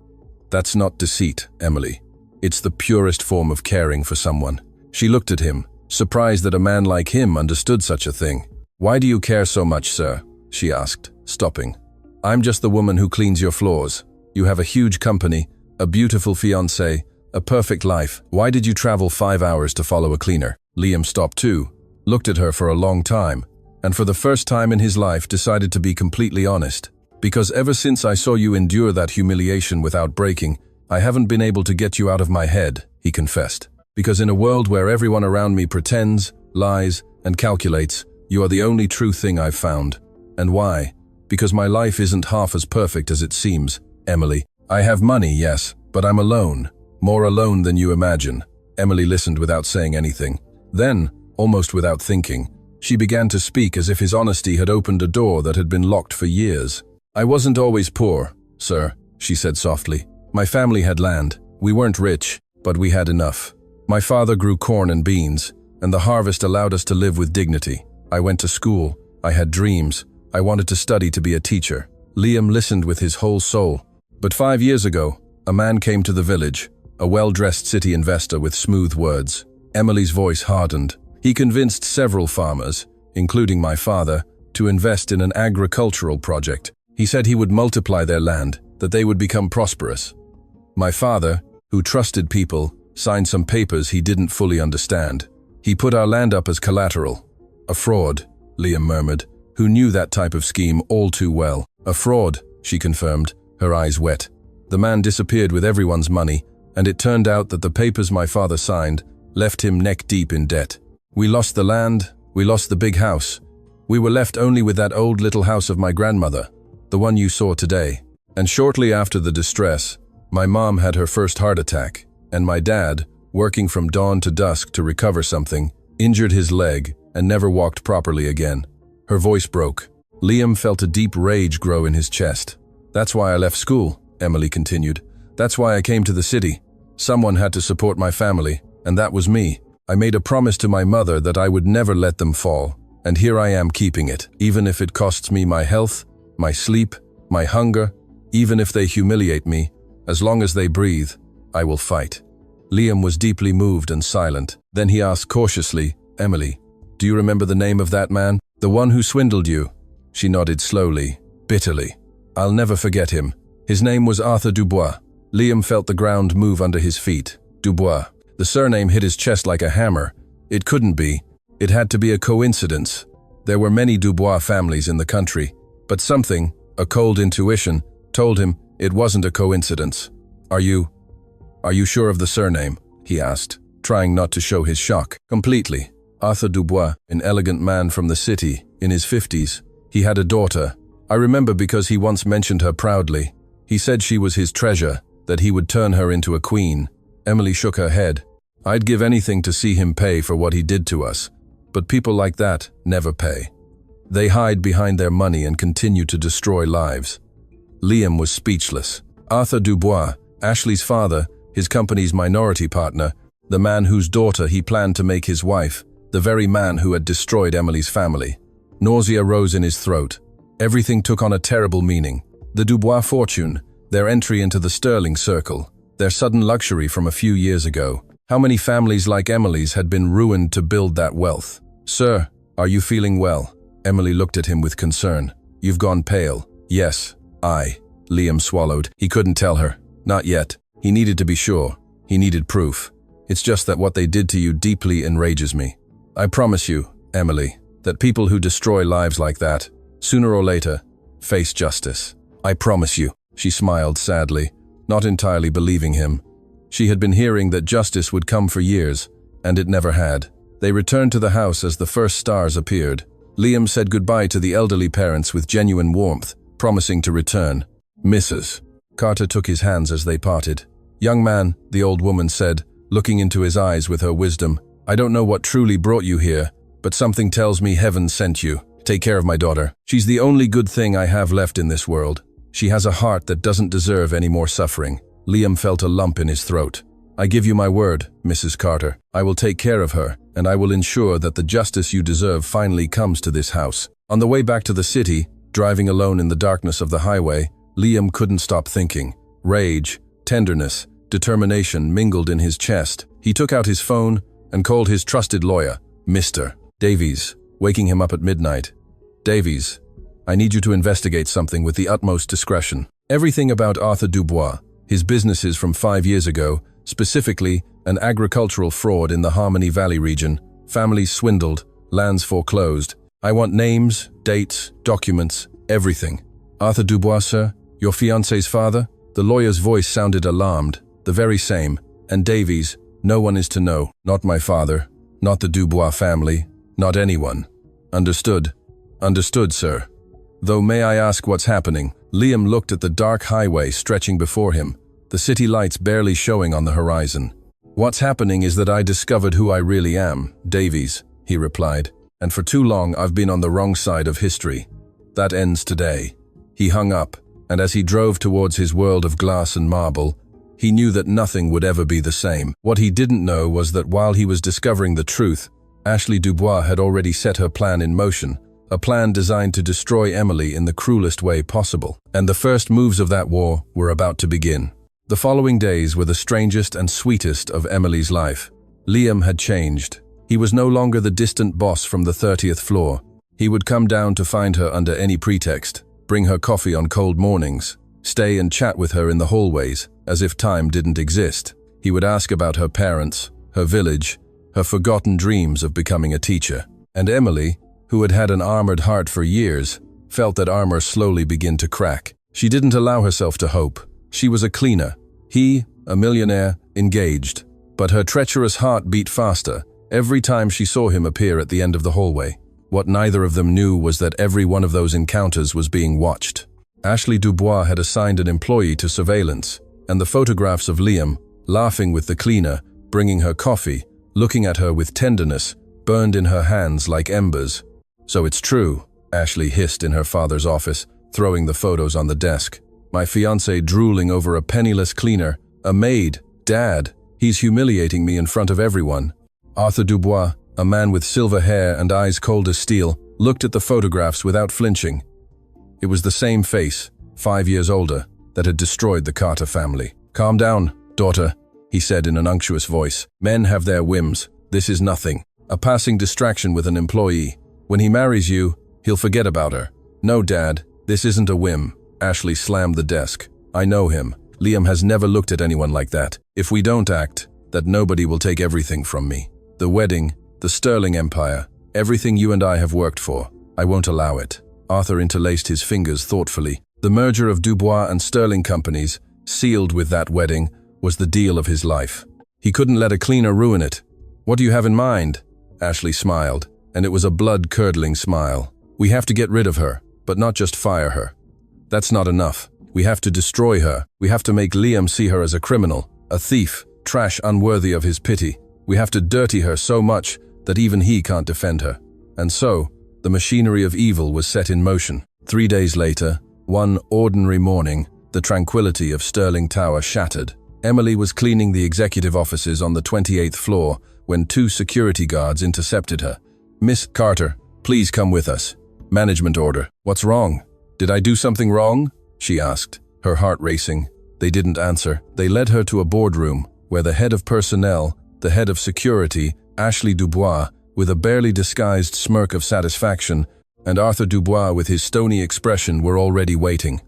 That's not deceit, Emily. It's the purest form of caring for someone." She looked at him, surprised that a man like him understood such a thing. "Why do you care so much, sir?" she asked, stopping. "I'm just the woman who cleans your floors. You have a huge company, a beautiful fiancé, a perfect life. Why did you travel 5 hours to follow a cleaner?" Liam stopped too, looked at her for a long time, and for the first time in his life decided to be completely honest. "Because ever since I saw you endure that humiliation without breaking, I haven't been able to get you out of my head," he confessed. "Because in a world where everyone around me pretends, lies, and calculates, you are the only true thing I've found." "And why?" "Because my life isn't half as perfect as it seems, Emily. I have money, yes, but I'm alone. More alone than you imagine." Emily listened without saying anything. Then, almost without thinking, she began to speak as if his honesty had opened a door that had been locked for years. "I wasn't always poor, sir," she said softly. "My family had land. We weren't rich, but we had enough. My father grew corn and beans, and the harvest allowed us to live with dignity. I went to school. I had dreams. I wanted to study to be a teacher." Liam listened with his whole soul. But 5 years ago, a man came to the village, a well-dressed city investor with smooth words. Emily's voice hardened. He convinced several farmers, including my father, to invest in an agricultural project. He said he would multiply their land, that they would become prosperous. My father, who trusted people, signed some papers he didn't fully understand. He put our land up as collateral. "A fraud," Liam murmured, who knew that type of scheme all too well. "A fraud," she confirmed, her eyes wet. "The man disappeared with everyone's money, and it turned out that the papers my father signed left him neck-deep in debt. We lost the land, we lost the big house. We were left only with that old little house of my grandmother, the one you saw today. And shortly after the distress, my mom had her first heart attack, and my dad, working from dawn to dusk to recover something, injured his leg and never walked properly again." Her voice broke. Liam felt a deep rage grow in his chest. "That's why I left school," Emily continued. "That's why I came to the city. Someone had to support my family, and that was me. I made a promise to my mother that I would never let them fall, and here I am keeping it, even if it costs me my health, my sleep, my hunger, even if they humiliate me. As long as they breathe, I will fight." Liam was deeply moved and silent. Then he asked cautiously, "Emily, do you remember the name of that man? The one who swindled you?" She nodded slowly, bitterly. "I'll never forget him. His name was Arthur Dubois." Liam felt the ground move under his feet. Dubois. The surname hit his chest like a hammer. It couldn't be. It had to be a coincidence. There were many Dubois families in the country, but something, a cold intuition, told him it wasn't a coincidence. Are you sure of the surname?" he asked, trying not to show his shock. "Completely. Arthur Dubois, an elegant man from the city, in his 50s. He had a daughter. I remember because he once mentioned her proudly. He said she was his treasure, that he would turn her into a queen." Emily shook her head. "I'd give anything to see him pay for what he did to us. But people like that never pay. They hide behind their money and continue to destroy lives." Liam was speechless. Arthur Dubois, Ashley's father, his company's minority partner, the man whose daughter he planned to make his wife, the very man who had destroyed Emily's family. Nausea rose in his throat. Everything took on a terrible meaning. The Dubois fortune, their entry into the sterling circle, their sudden luxury from a few years ago. How many families like Emily's had been ruined to build that wealth? "Sir, are you feeling well?" Emily looked at him with concern. "You've gone pale." "Yes, Liam swallowed. He couldn't tell her. Not yet. He needed to be sure. He needed proof. "It's just that what they did to you deeply enrages me. I promise you, Emily, that people who destroy lives like that, sooner or later, face justice. I promise you." She smiled sadly, not entirely believing him. She had been hearing that justice would come for years, and it never had. They returned to the house as the first stars appeared. Liam said goodbye to the elderly parents with genuine warmth, promising to return. "Mrs. Carter took his hands as they parted. "Young man," the old woman said, looking into his eyes with her wisdom, "I don't know what truly brought you here, but something tells me heaven sent you. Take care of my daughter. She's the only good thing I have left in this world. She has a heart that doesn't deserve any more suffering." Liam felt a lump in his throat. "I give you my word, Mrs. Carter. I will take care of her, and I will ensure that the justice you deserve finally comes to this house." On the way back to the city, driving alone in the darkness of the highway, Liam couldn't stop thinking. Rage, tenderness, determination mingled in his chest. He took out his phone and called his trusted lawyer, Mr. Davies, waking him up at midnight. "Davies, I need you to investigate something with the utmost discretion. Everything about Arthur Dubois, his businesses from 5 years ago, specifically an agricultural fraud in the Harmony Valley region, families swindled, lands foreclosed. I want names, dates, documents, everything." "Arthur Dubois, sir? Your fiancé's father?" The lawyer's voice sounded alarmed. "The very same. And Davies, no one is to know. Not my father, not the Dubois family, not anyone." "Understood. Understood, sir. Though may I ask what's happening?" Liam looked at the dark highway stretching before him, the city lights barely showing on the horizon. "What's happening is that I discovered who I really am, Davies," he replied. "And for too long I've been on the wrong side of history. That ends today." He hung up, and as he drove towards his world of glass and marble, he knew that nothing would ever be the same. What he didn't know was that while he was discovering the truth, Ashley Dubois had already set her plan in motion, a plan designed to destroy Emily in the cruelest way possible. And the first moves of that war were about to begin. The following days were the strangest and sweetest of Emily's life. Liam had changed. He was no longer the distant boss from the 30th floor. He would come down to find her under any pretext, bring her coffee on cold mornings, stay and chat with her in the hallways, as if time didn't exist. He would ask about her parents, her village, her forgotten dreams of becoming a teacher. And Emily, who had had an armored heart for years, felt that armor slowly begin to crack. She didn't allow herself to hope. She was a cleaner. He, a millionaire, engaged. But her treacherous heart beat faster every time she saw him appear at the end of the hallway. What neither of them knew was that every one of those encounters was being watched. Ashley Dubois had assigned an employee to surveillance, and the photographs of Liam, laughing with the cleaner, bringing her coffee, looking at her with tenderness, burned in her hands like embers. "So it's true," Ashley hissed in her father's office, throwing the photos on the desk. "My fiancé drooling over a penniless cleaner, a maid, Dad, he's humiliating me in front of everyone. Arthur Dubois, a man with silver hair and eyes cold as steel, looked at the photographs without flinching. It was the same face, 5 years older, that had destroyed the Carter family. "Calm down, daughter," he said in an unctuous voice. "Men have their whims. This is nothing. A passing distraction with an employee. When he marries you, he'll forget about her." "No, Dad, this isn't a whim." Ashley slammed the desk. "I know him. Liam has never looked at anyone like that. If we don't act, that nobody will take everything from me. The wedding, the Sterling Empire, everything you and I have worked for. I won't allow it." Arthur interlaced his fingers thoughtfully. The merger of Dubois and Sterling companies, sealed with that wedding, was the deal of his life. He couldn't let a cleaner ruin it. "What do you have in mind?" Ashley smiled, and it was a blood-curdling smile. "We have to get rid of her, but not just fire her. That's not enough. We have to destroy her. We have to make Liam see her as a criminal, a thief, trash unworthy of his pity. We have to dirty her so much that even he can't defend her." And so, the machinery of evil was set in motion. 3 days later, one ordinary morning, the tranquility of Sterling Tower shattered. Emily was cleaning the executive offices on the 28th floor when 2 security guards intercepted her. "Miss Carter, please come with us. Management order." "What's wrong? Did I do something wrong?" she asked, her heart racing. They didn't answer. They led her to a boardroom where the head of personnel, the head of security, Ashley Dubois, with a barely disguised smirk of satisfaction, and Arthur Dubois with his stony expression were already waiting.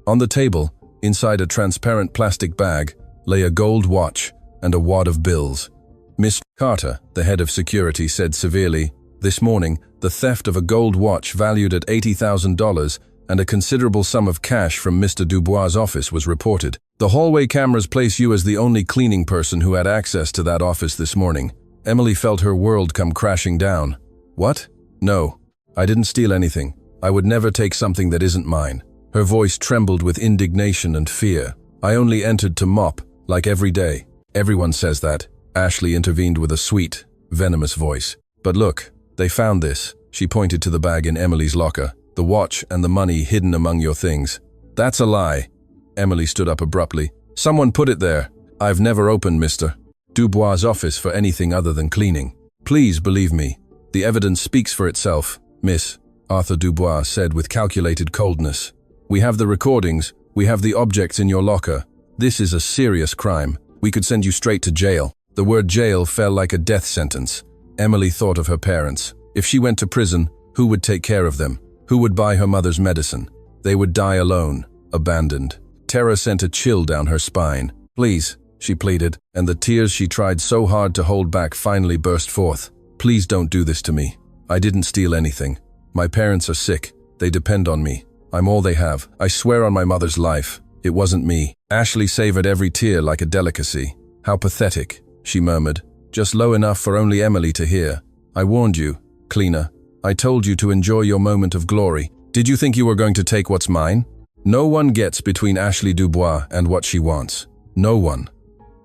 On the table, inside a transparent plastic bag, lay a gold watch and a wad of bills. "Miss Carter," the head of security said severely, "this morning, the theft of a gold watch valued at $80,000 and a considerable sum of cash from Mr. Dubois' office was reported. The hallway cameras place you as the only cleaning person who had access to that office this morning." Emily felt her world come crashing down. "What? No, I didn't steal anything. I would never take something that isn't mine." Her voice trembled with indignation and fear. "I only entered to mop, like every day." "Everyone says that," Ashley intervened with a sweet, venomous voice. "But look, they found this." She pointed to the bag in Emily's locker. "The watch and the money hidden among your things." "That's a lie." Emily stood up abruptly. "Someone put it there. I've never opened Mr. Dubois' office for anything other than cleaning. Please believe me. The evidence speaks for itself, Miss," Arthur Dubois said with calculated coldness. "We have the recordings. We have the objects in your locker. This is a serious crime. We could send you straight to jail." The word jail fell like a death sentence. Emily thought of her parents. If she went to prison, who would take care of them? Who would buy her mother's medicine? They would die alone, abandoned. Terror sent a chill down her spine. "Please," she pleaded, and the tears she tried so hard to hold back finally burst forth. "Please don't do this to me. I didn't steal anything. My parents are sick. They depend on me. I'm all they have. I swear on my mother's life. It wasn't me." Ashley savored every tear like a delicacy. "How pathetic," she murmured, just low enough for only Emily to hear. "I warned you, cleaner. I told you to enjoy your moment of glory. Did you think you were going to take what's mine?" No one gets between Ashley Dubois and what she wants. No one.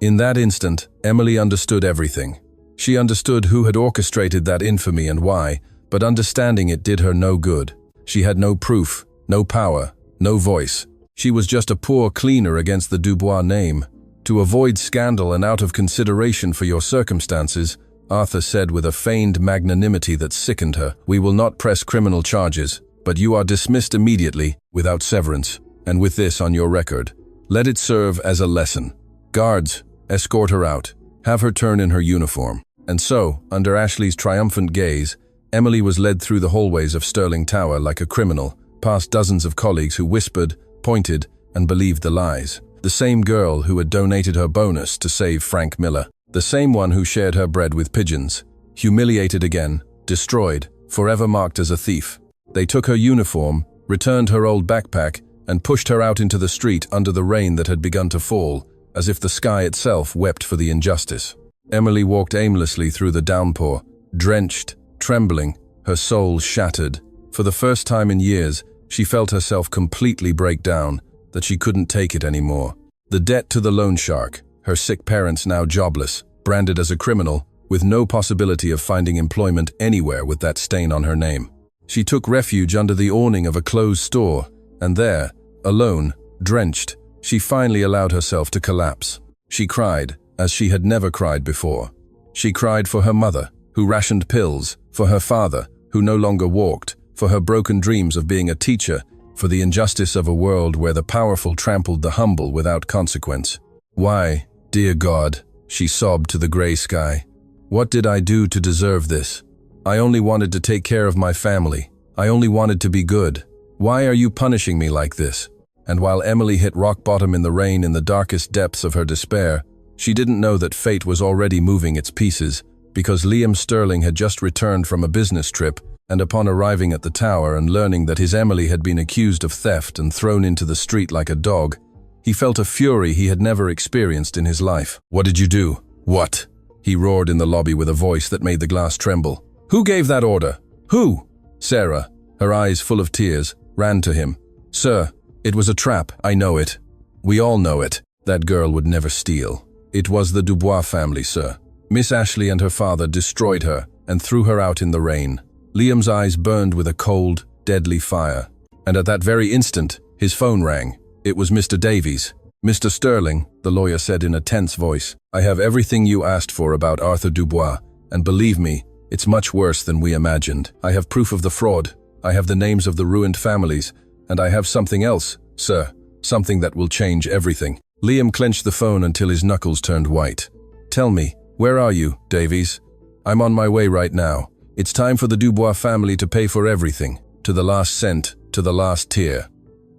In that instant, Emily understood everything. She understood who had orchestrated that infamy and why, but understanding it did her no good. She had no proof, no power, no voice. She was just a poor cleaner against the Dubois name. "To avoid scandal and out of consideration for your circumstances," Arthur said with a feigned magnanimity that sickened her, "we will not press criminal charges, but you are dismissed immediately, without severance, and with this on your record. Let it serve as a lesson. Guards, escort her out. Have her turn in her uniform." And so, under Ashley's triumphant gaze, Emily was led through the hallways of Sterling Tower like a criminal, past dozens of colleagues who whispered, pointed, and believed the lies. The same girl who had donated her bonus to save Frank Miller. The same one who shared her bread with pigeons. Humiliated again, destroyed, forever marked as a thief. They took her uniform, returned her old backpack, and pushed her out into the street under the rain that had begun to fall, as if the sky itself wept for the injustice. Emily walked aimlessly through the downpour, drenched, trembling, her soul shattered. For the first time in years, she felt herself completely break down, that she couldn't take it anymore. The debt to the loan shark, her sick parents now jobless, branded as a criminal, with no possibility of finding employment anywhere with that stain on her name. She took refuge under the awning of a closed store, and there, alone, drenched, she finally allowed herself to collapse. She cried, as she had never cried before. She cried for her mother, who rationed pills, for her father, who no longer walked, for her broken dreams of being a teacher, for the injustice of a world where the powerful trampled the humble without consequence. Why, dear God, she sobbed to the gray sky. What did I do to deserve this? I only wanted to take care of my family. I only wanted to be good. Why are you punishing me like this? And while Emily hit rock bottom in the rain in the darkest depths of her despair, she didn't know that fate was already moving its pieces, because Liam Sterling had just returned from a business trip, and upon arriving at the tower and learning that his Emily had been accused of theft and thrown into the street like a dog, he felt a fury he had never experienced in his life. "What did you do? What?" he roared in the lobby with a voice that made the glass tremble. "Who gave that order? Who?" Sarah, her eyes full of tears, ran to him. "Sir, it was a trap, I know it. We all know it. That girl would never steal. It was the Dubois family, sir. Miss Ashley and her father destroyed her and threw her out in the rain." Liam's eyes burned with a cold, deadly fire. And at that very instant, his phone rang. It was Mr. Davies. "Mr. Sterling," the lawyer said in a tense voice, "I have everything you asked for about Arthur Dubois, and believe me, it's much worse than we imagined. I have proof of the fraud, I have the names of the ruined families, and I have something else, sir, something that will change everything." Liam clenched the phone until his knuckles turned white. "Tell me, where are you, Davies? I'm on my way right now. It's time for the Dubois family to pay for everything, to the last cent, to the last tear."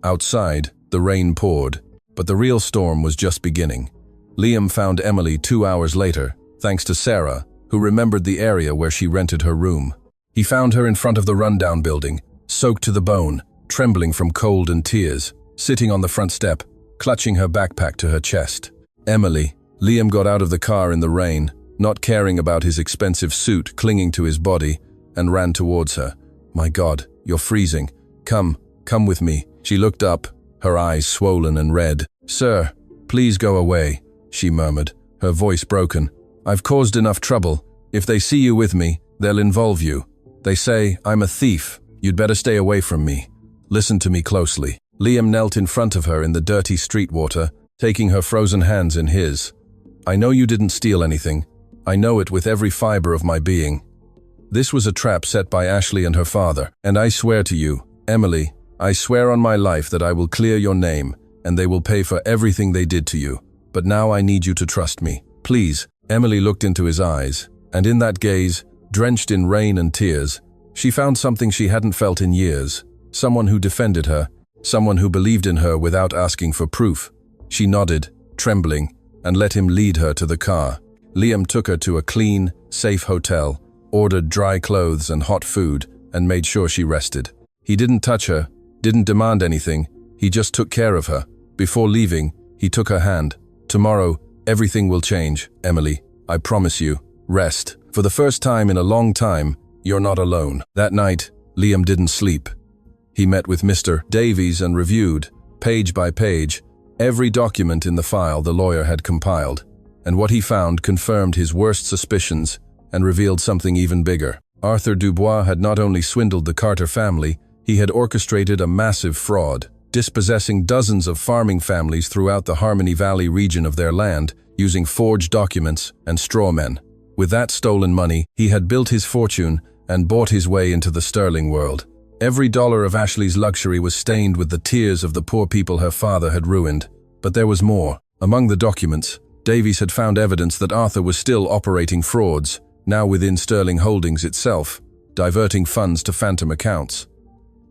Outside, the rain poured, but the real storm was just beginning. Liam found Emily 2 hours later, thanks to Sarah, who remembered the area where she rented her room. He found her in front of the rundown building, soaked to the bone, trembling from cold and tears, sitting on the front step, clutching her backpack to her chest. "Emily." Liam got out of the car in the rain, not caring about his expensive suit clinging to his body, and ran towards her. "My God, you're freezing. Come with me." She looked up, her eyes swollen and red. "Sir, please go away," she murmured, her voice broken. "I've caused enough trouble. If they see you with me, they'll involve you. They say I'm a thief. You'd better stay away from me. Listen to me closely." Liam knelt in front of her in the dirty street water, taking her frozen hands in his. "I know you didn't steal anything. I know it with every fiber of my being. This was a trap set by Ashley and her father, and I swear to you, Emily, I swear on my life that I will clear your name, and they will pay for everything they did to you. But now I need you to trust me. Please." Emily looked into his eyes, and in that gaze, drenched in rain and tears, she found something she hadn't felt in years. Someone who defended her, someone who believed in her without asking for proof. She nodded, trembling, and let him lead her to the car. Liam took her to a clean, safe hotel, ordered dry clothes and hot food, and made sure she rested. He didn't touch her, didn't demand anything, he just took care of her. Before leaving, he took her hand. "Tomorrow, everything will change, Emily. I promise you. Rest. For the first time in a long time, you're not alone." That night, Liam didn't sleep. He met with Mr. Davies and reviewed, page by page, every document in the file the lawyer had compiled. And what he found confirmed his worst suspicions and revealed something even bigger. Arthur Dubois had not only swindled the Carter family, he had orchestrated a massive fraud, dispossessing dozens of farming families throughout the Harmony Valley region of their land, using forged documents and straw men. With that stolen money, he had built his fortune and bought his way into the Sterling world. Every dollar of Ashley's luxury was stained with the tears of the poor people her father had ruined. But there was more. Among the documents, Davies had found evidence that Arthur was still operating frauds, now within Sterling Holdings itself, diverting funds to phantom accounts.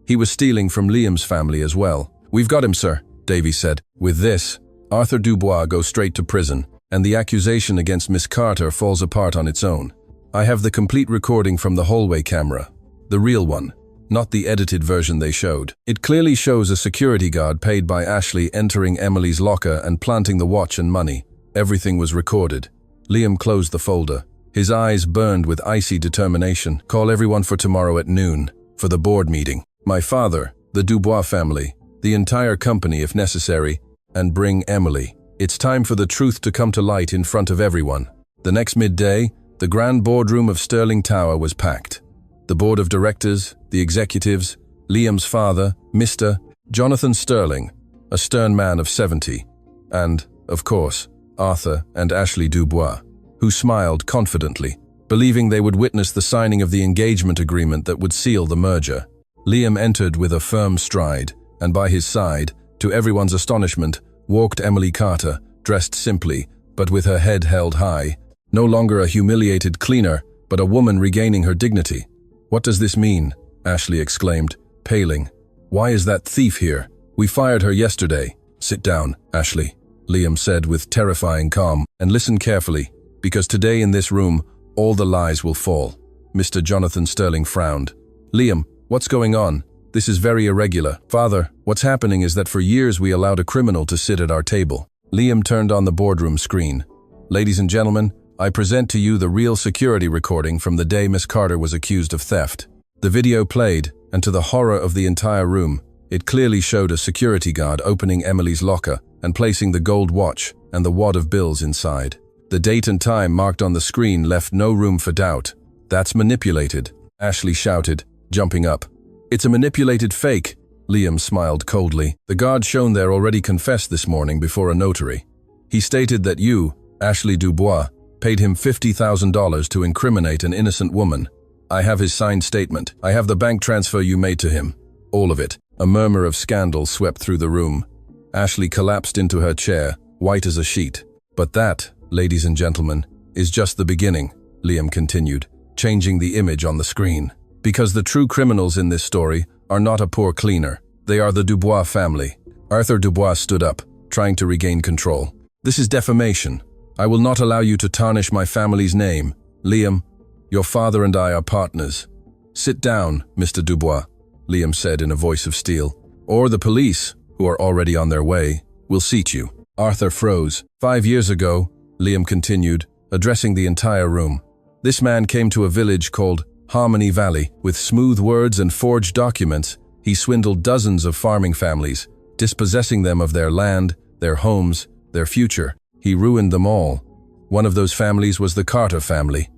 He was stealing from Liam's family as well. "We've got him, sir," Davies said. With this, Arthur Dubois goes straight to prison, and the accusation against Miss Carter falls apart on its own. I have the complete recording from the hallway camera, the real one, not the edited version they showed. It clearly shows a security guard paid by Ashley entering Emily's locker and planting the watch and money. Everything was recorded. Liam closed the folder. His eyes burned with icy determination. "Call everyone for tomorrow at noon, for the board meeting. My father, the Dubois family, the entire company if necessary, and bring Emily. It's time for the truth to come to light in front of everyone." The next midday, the grand boardroom of Sterling Tower was packed. The board of directors, the executives, Liam's father, Mr. Jonathan Sterling, a stern man of 70, and, of course, Arthur, and Ashley Dubois, who smiled confidently, believing they would witness the signing of the engagement agreement that would seal the merger. Liam entered with a firm stride, and by his side, to everyone's astonishment, walked Emily Carter, dressed simply, but with her head held high, no longer a humiliated cleaner, but a woman regaining her dignity. "What does this mean?" Ashley exclaimed, paling. "Why is that thief here? We fired her yesterday." "Sit down, Ashley," Liam said with terrifying calm, "and listen carefully, because today in this room, all the lies will fall." Mr. Jonathan Sterling frowned. "Liam, what's going on? This is very irregular." "Father, what's happening is that for years we allowed a criminal to sit at our table." Liam turned on the boardroom screen. "Ladies and gentlemen, I present to you the real security recording from the day Miss Carter was accused of theft." The video played, and to the horror of the entire room, it clearly showed a security guard opening Emily's locker and placing the gold watch and the wad of bills inside. The date and time marked on the screen left no room for doubt. "That's manipulated," Ashley shouted, jumping up. "It's a manipulated fake," Liam smiled coldly. "The guard shown there already confessed this morning before a notary. He stated that you, Ashley Dubois, paid him $50,000 to incriminate an innocent woman. I have his signed statement. I have the bank transfer you made to him. All of it." A murmur of scandal swept through the room. Ashley collapsed into her chair, white as a sheet. "But that, ladies and gentlemen, is just the beginning," Liam continued, changing the image on the screen. "Because the true criminals in this story are not a poor cleaner. They are the Dubois family." Arthur Dubois stood up, trying to regain control. "This is defamation. I will not allow you to tarnish my family's name. Liam, your father and I are partners." "Sit down, Mr. Dubois," Liam said in a voice of steel. "Or the police, who are already on their way, will seat you." Arthur froze. "5 years ago," Liam continued, addressing the entire room, "this man came to a village called Harmony Valley. With smooth words and forged documents, he swindled dozens of farming families, dispossessing them of their land, their homes, their future. He ruined them all. One of those families was the Carter family.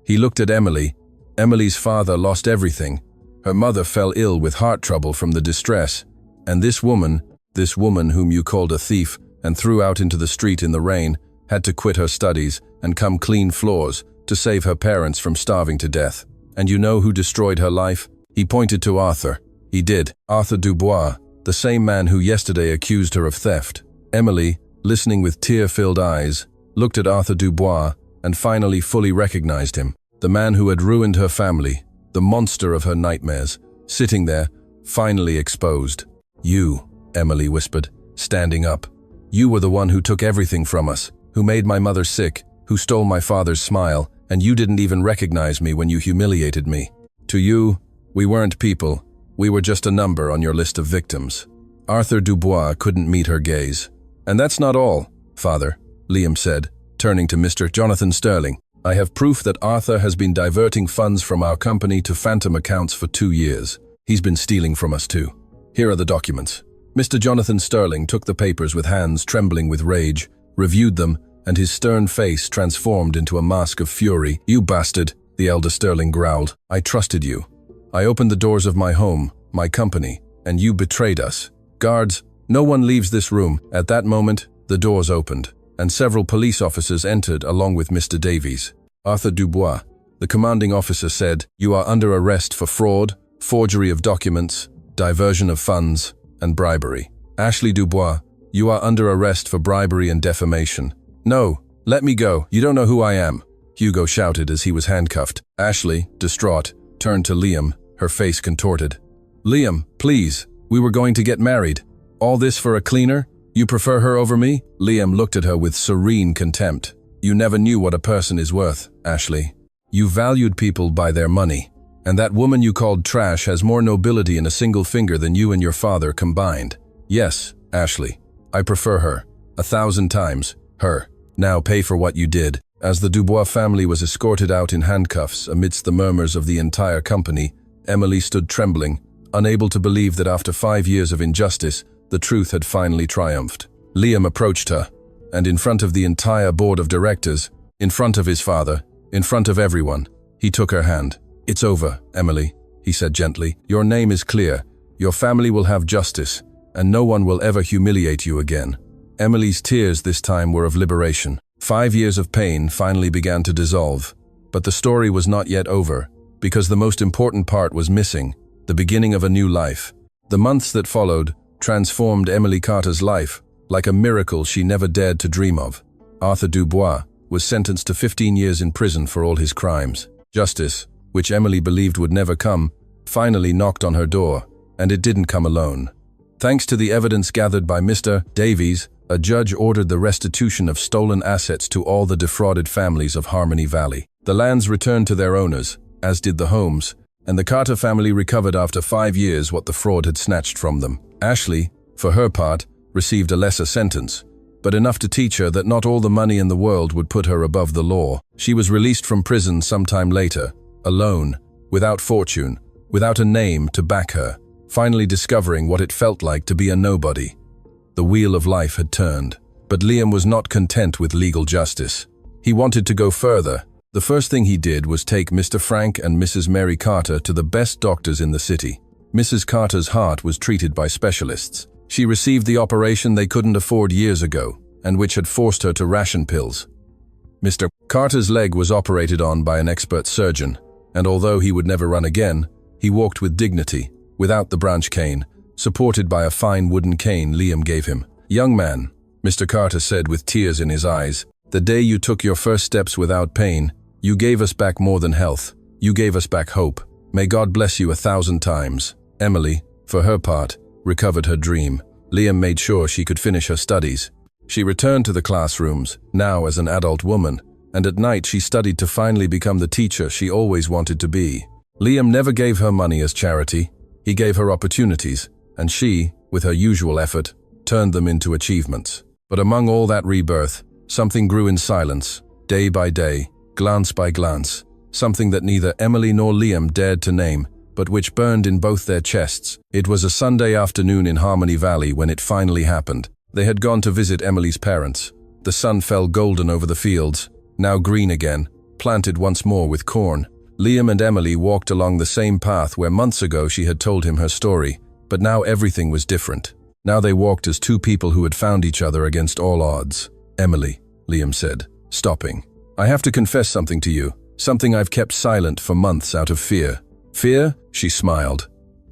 He looked at Emily. Emily's father lost everything. Her mother fell ill with heart trouble from the distress. And this woman whom you called a thief and threw out into the street in the rain, had to quit her studies and come clean floors to save her parents from starving to death. And you know who destroyed her life?" He pointed to Arthur. "He did. Arthur Dubois, the same man who yesterday accused her of theft." Emily, listening with tear-filled eyes, looked at Arthur Dubois and finally fully recognized him. The man who had ruined her family, the monster of her nightmares, sitting there, finally exposed. "You," Emily whispered, standing up. "You were the one who took everything from us, who made my mother sick, who stole my father's smile, and you didn't even recognize me when you humiliated me. To you, we weren't people. We were just a number on your list of victims." Arthur Dubois couldn't meet her gaze. "And that's not all, Father," Liam said, turning to Mr. Jonathan Sterling. "I have proof that Arthur has been diverting funds from our company to phantom accounts for 2 years. He's been stealing from us too. Here are the documents." Mr. Jonathan Sterling took the papers with hands trembling with rage, reviewed them, and his stern face transformed into a mask of fury. "You bastard," the elder Sterling growled. "I trusted you. I opened the doors of my home, my company, and you betrayed us. Guards, no one leaves this room." At that moment, the doors opened, and several police officers entered along with Mr. Davies. Arthur Dubois, the commanding officer, said, "You are under arrest for fraud, forgery of documents, diversion of funds, and bribery." "Ashley Dubois, you are under arrest for bribery and defamation." "No, let me go. You don't know who I am," Hugo shouted as he was handcuffed. Ashley, distraught, turned to Liam, her face contorted. "Liam, please, we were going to get married. All this for a cleaner? You prefer her over me?" Liam looked at her with serene contempt. "You never knew what a person is worth, Ashley. You valued people by their money. And that woman you called trash has more nobility in a single finger than you and your father combined. Yes, Ashley, I prefer her. 1,000 times, her. Now pay for what you did." As the Dubois family was escorted out in handcuffs amidst the murmurs of the entire company, Emily stood trembling, unable to believe that after 5 years of injustice, the truth had finally triumphed. Liam approached her, and in front of the entire board of directors, in front of his father, in front of everyone, he took her hand. "It's over, Emily," he said gently. "Your name is clear. Your family will have justice, and no one will ever humiliate you again." Emily's tears this time were of liberation. 5 years of pain finally began to dissolve. But the story was not yet over, because the most important part was missing, the beginning of a new life. The months that followed transformed Emily Carter's life, like a miracle she never dared to dream of. Arthur Dubois was sentenced to 15 years in prison for all his crimes. Justice, which Emily believed would never come, finally knocked on her door, and it didn't come alone. Thanks to the evidence gathered by Mr. Davies, a judge ordered the restitution of stolen assets to all the defrauded families of Harmony Valley. The lands returned to their owners, as did the homes, and the Carter family recovered after 5 years what the fraud had snatched from them. Ashley, for her part, received a lesser sentence, but enough to teach her that not all the money in the world would put her above the law. She was released from prison sometime later, alone, without fortune, without a name to back her, finally discovering what it felt like to be a nobody. The wheel of life had turned, but Liam was not content with legal justice. He wanted to go further. The first thing he did was take Mr. Frank and Mrs. Mary Carter to the best doctors in the city. Mrs. Carter's heart was treated by specialists. She received the operation they couldn't afford years ago, and which had forced her to ration pills. Mr. Carter's leg was operated on by an expert surgeon, and although he would never run again, he walked with dignity, without the branch cane, supported by a fine wooden cane Liam gave him. "Young man," Mr. Carter said with tears in his eyes, "the day you took your first steps without pain, you gave us back more than health. You gave us back hope. May God bless you 1,000 times." Emily, for her part, recovered her dream. Liam made sure she could finish her studies. She returned to the classrooms, now as an adult woman, and at night she studied to finally become the teacher she always wanted to be. Liam never gave her money as charity. He gave her opportunities, and she, with her usual effort, turned them into achievements. But among all that rebirth, something grew in silence, day by day, glance by glance, something that neither Emily nor Liam dared to name, but which burned in both their chests. It was a Sunday afternoon in Harmony Valley when it finally happened. They had gone to visit Emily's parents. The sun fell golden over the fields, now green again, planted once more with corn. Liam and Emily walked along the same path where months ago she had told him her story, but now everything was different. Now they walked as two people who had found each other against all odds. "Emily," Liam said, stopping, "I have to confess something to you, something I've kept silent for months out of fear." "Fear?" she smiled.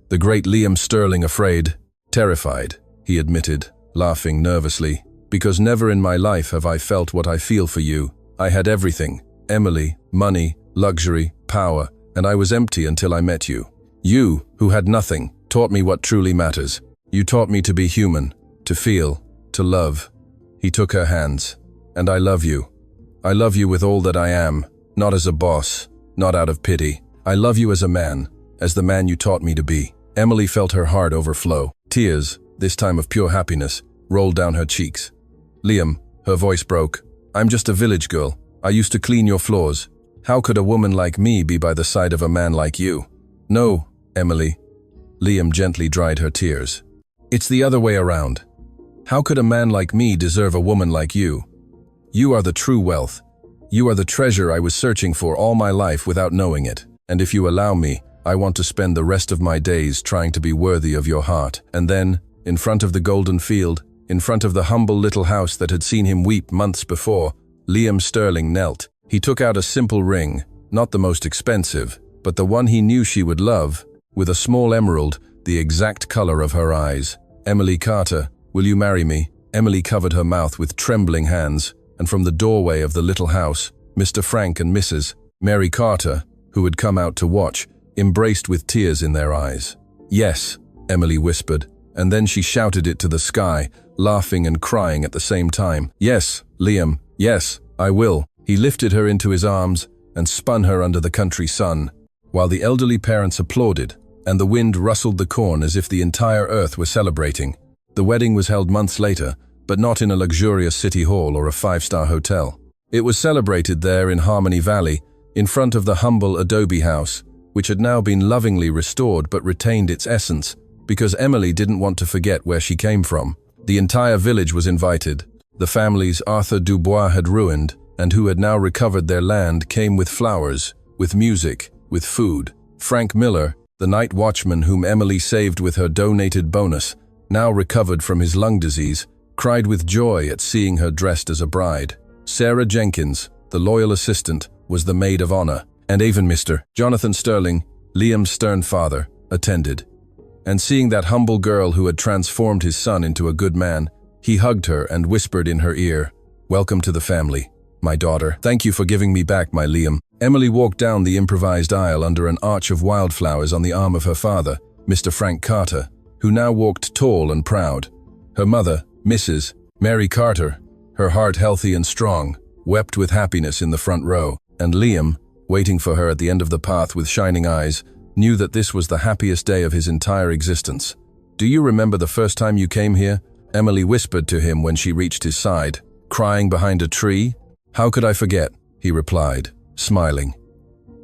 "The great Liam Sterling afraid?" "Terrified," he admitted, laughing nervously, "because never in my life have I felt what I feel for you. I had everything, Emily, money, luxury, power, and I was empty until I met you. You, who had nothing, taught me what truly matters. You taught me to be human, to feel, to love." He took her hands. "And I love you. I love you with all that I am, not as a boss, not out of pity. I love you as a man, as the man you taught me to be." Emily felt her heart overflow. Tears, this time of pure happiness, rolled down her cheeks. "Liam," her voice broke, "I'm just a village girl. I used to clean your floors. How could a woman like me be by the side of a man like you?" "No, Emily." Liam gently dried her tears. "It's the other way around. How could a man like me deserve a woman like you? You are the true wealth. You are the treasure I was searching for all my life without knowing it. And if you allow me, I want to spend the rest of my days trying to be worthy of your heart." And then, in front of the golden field, in front of the humble little house that had seen him weep months before, Liam Sterling knelt. He took out a simple ring, not the most expensive, but the one he knew she would love, with a small emerald, the exact color of her eyes. "Emily Carter, will you marry me?" Emily covered her mouth with trembling hands, and from the doorway of the little house, Mr. Frank and Mrs. Mary Carter, who had come out to watch, embraced with tears in their eyes. "Yes," Emily whispered, and then she shouted it to the sky, laughing and crying at the same time. "Yes, Liam, yes, I will." He lifted her into his arms and spun her under the country sun, while the elderly parents applauded, and the wind rustled the corn as if the entire earth were celebrating. The wedding was held months later, but not in a luxurious city hall or a five-star hotel. It was celebrated there in Harmony Valley, in front of the humble adobe house, which had now been lovingly restored but retained its essence, because Emily didn't want to forget where she came from. The entire village was invited. The families Arthur Dubois had ruined, and who had now recovered their land, came with flowers, with music, with food. Frank Miller, the night watchman whom Emily saved with her donated bonus, now recovered from his lung disease, cried with joy at seeing her dressed as a bride. Sarah Jenkins, the loyal assistant, was the maid of honor, and even Mr. Jonathan Sterling, Liam's stern father, attended. And seeing that humble girl who had transformed his son into a good man, he hugged her and whispered in her ear, "Welcome to the family, my daughter. Thank you for giving me back my Liam." Emily walked down the improvised aisle under an arch of wildflowers on the arm of her father, Mr. Frank Carter, who now walked tall and proud. Her mother, Mrs. Mary Carter, her heart healthy and strong, wept with happiness in the front row, and Liam, waiting for her at the end of the path with shining eyes, knew that this was the happiest day of his entire existence. "Do you remember the first time you came here?" Emily whispered to him when she reached his side. "Crying behind a tree?" "How could I forget?" he replied, smiling.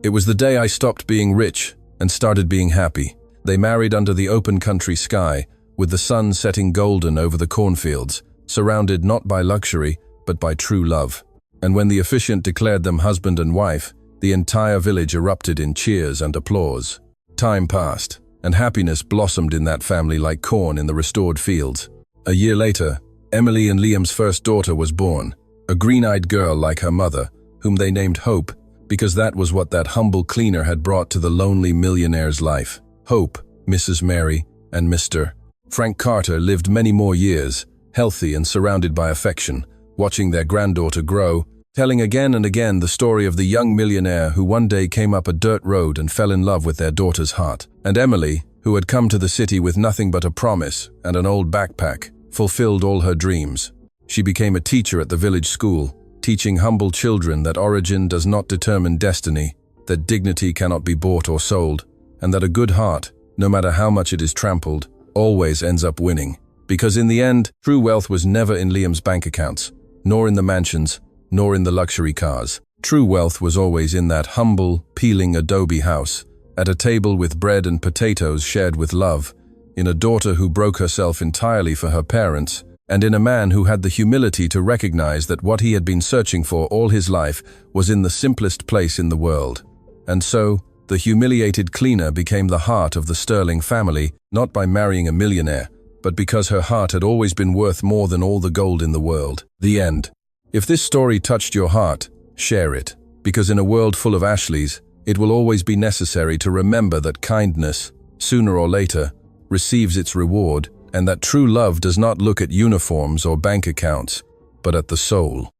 "It was the day I stopped being rich and started being happy." They married under the open country sky, with the sun setting golden over the cornfields, surrounded not by luxury, but by true love. And when the officiant declared them husband and wife, the entire village erupted in cheers and applause. Time passed, and happiness blossomed in that family like corn in the restored fields. A year later, Emily and Liam's first daughter was born, a green-eyed girl like her mother, whom they named Hope, because that was what that humble cleaner had brought to the lonely millionaire's life. Hope, Mrs. Mary, and Mr. Frank Carter lived many more years, healthy and surrounded by affection, watching their granddaughter grow, telling again and again the story of the young millionaire who one day came up a dirt road and fell in love with their daughter's heart. And Emily, who had come to the city with nothing but a promise and an old backpack, fulfilled all her dreams. She became a teacher at the village school, teaching humble children that origin does not determine destiny, that dignity cannot be bought or sold, and that a good heart, no matter how much it is trampled, always ends up winning. Because in the end, true wealth was never in Liam's bank accounts, nor in the mansions, nor in the luxury cars. True wealth was always in that humble, peeling adobe house, at a table with bread and potatoes shared with love, in a daughter who broke herself entirely for her parents, and in a man who had the humility to recognize that what he had been searching for all his life was in the simplest place in the world. And so, the humiliated cleaner became the heart of the Sterling family, not by marrying a millionaire, but because her heart had always been worth more than all the gold in the world. The end. If this story touched your heart, share it, because in a world full of Ashleys, it will always be necessary to remember that kindness, sooner or later, receives its reward, and that true love does not look at uniforms or bank accounts, but at the soul.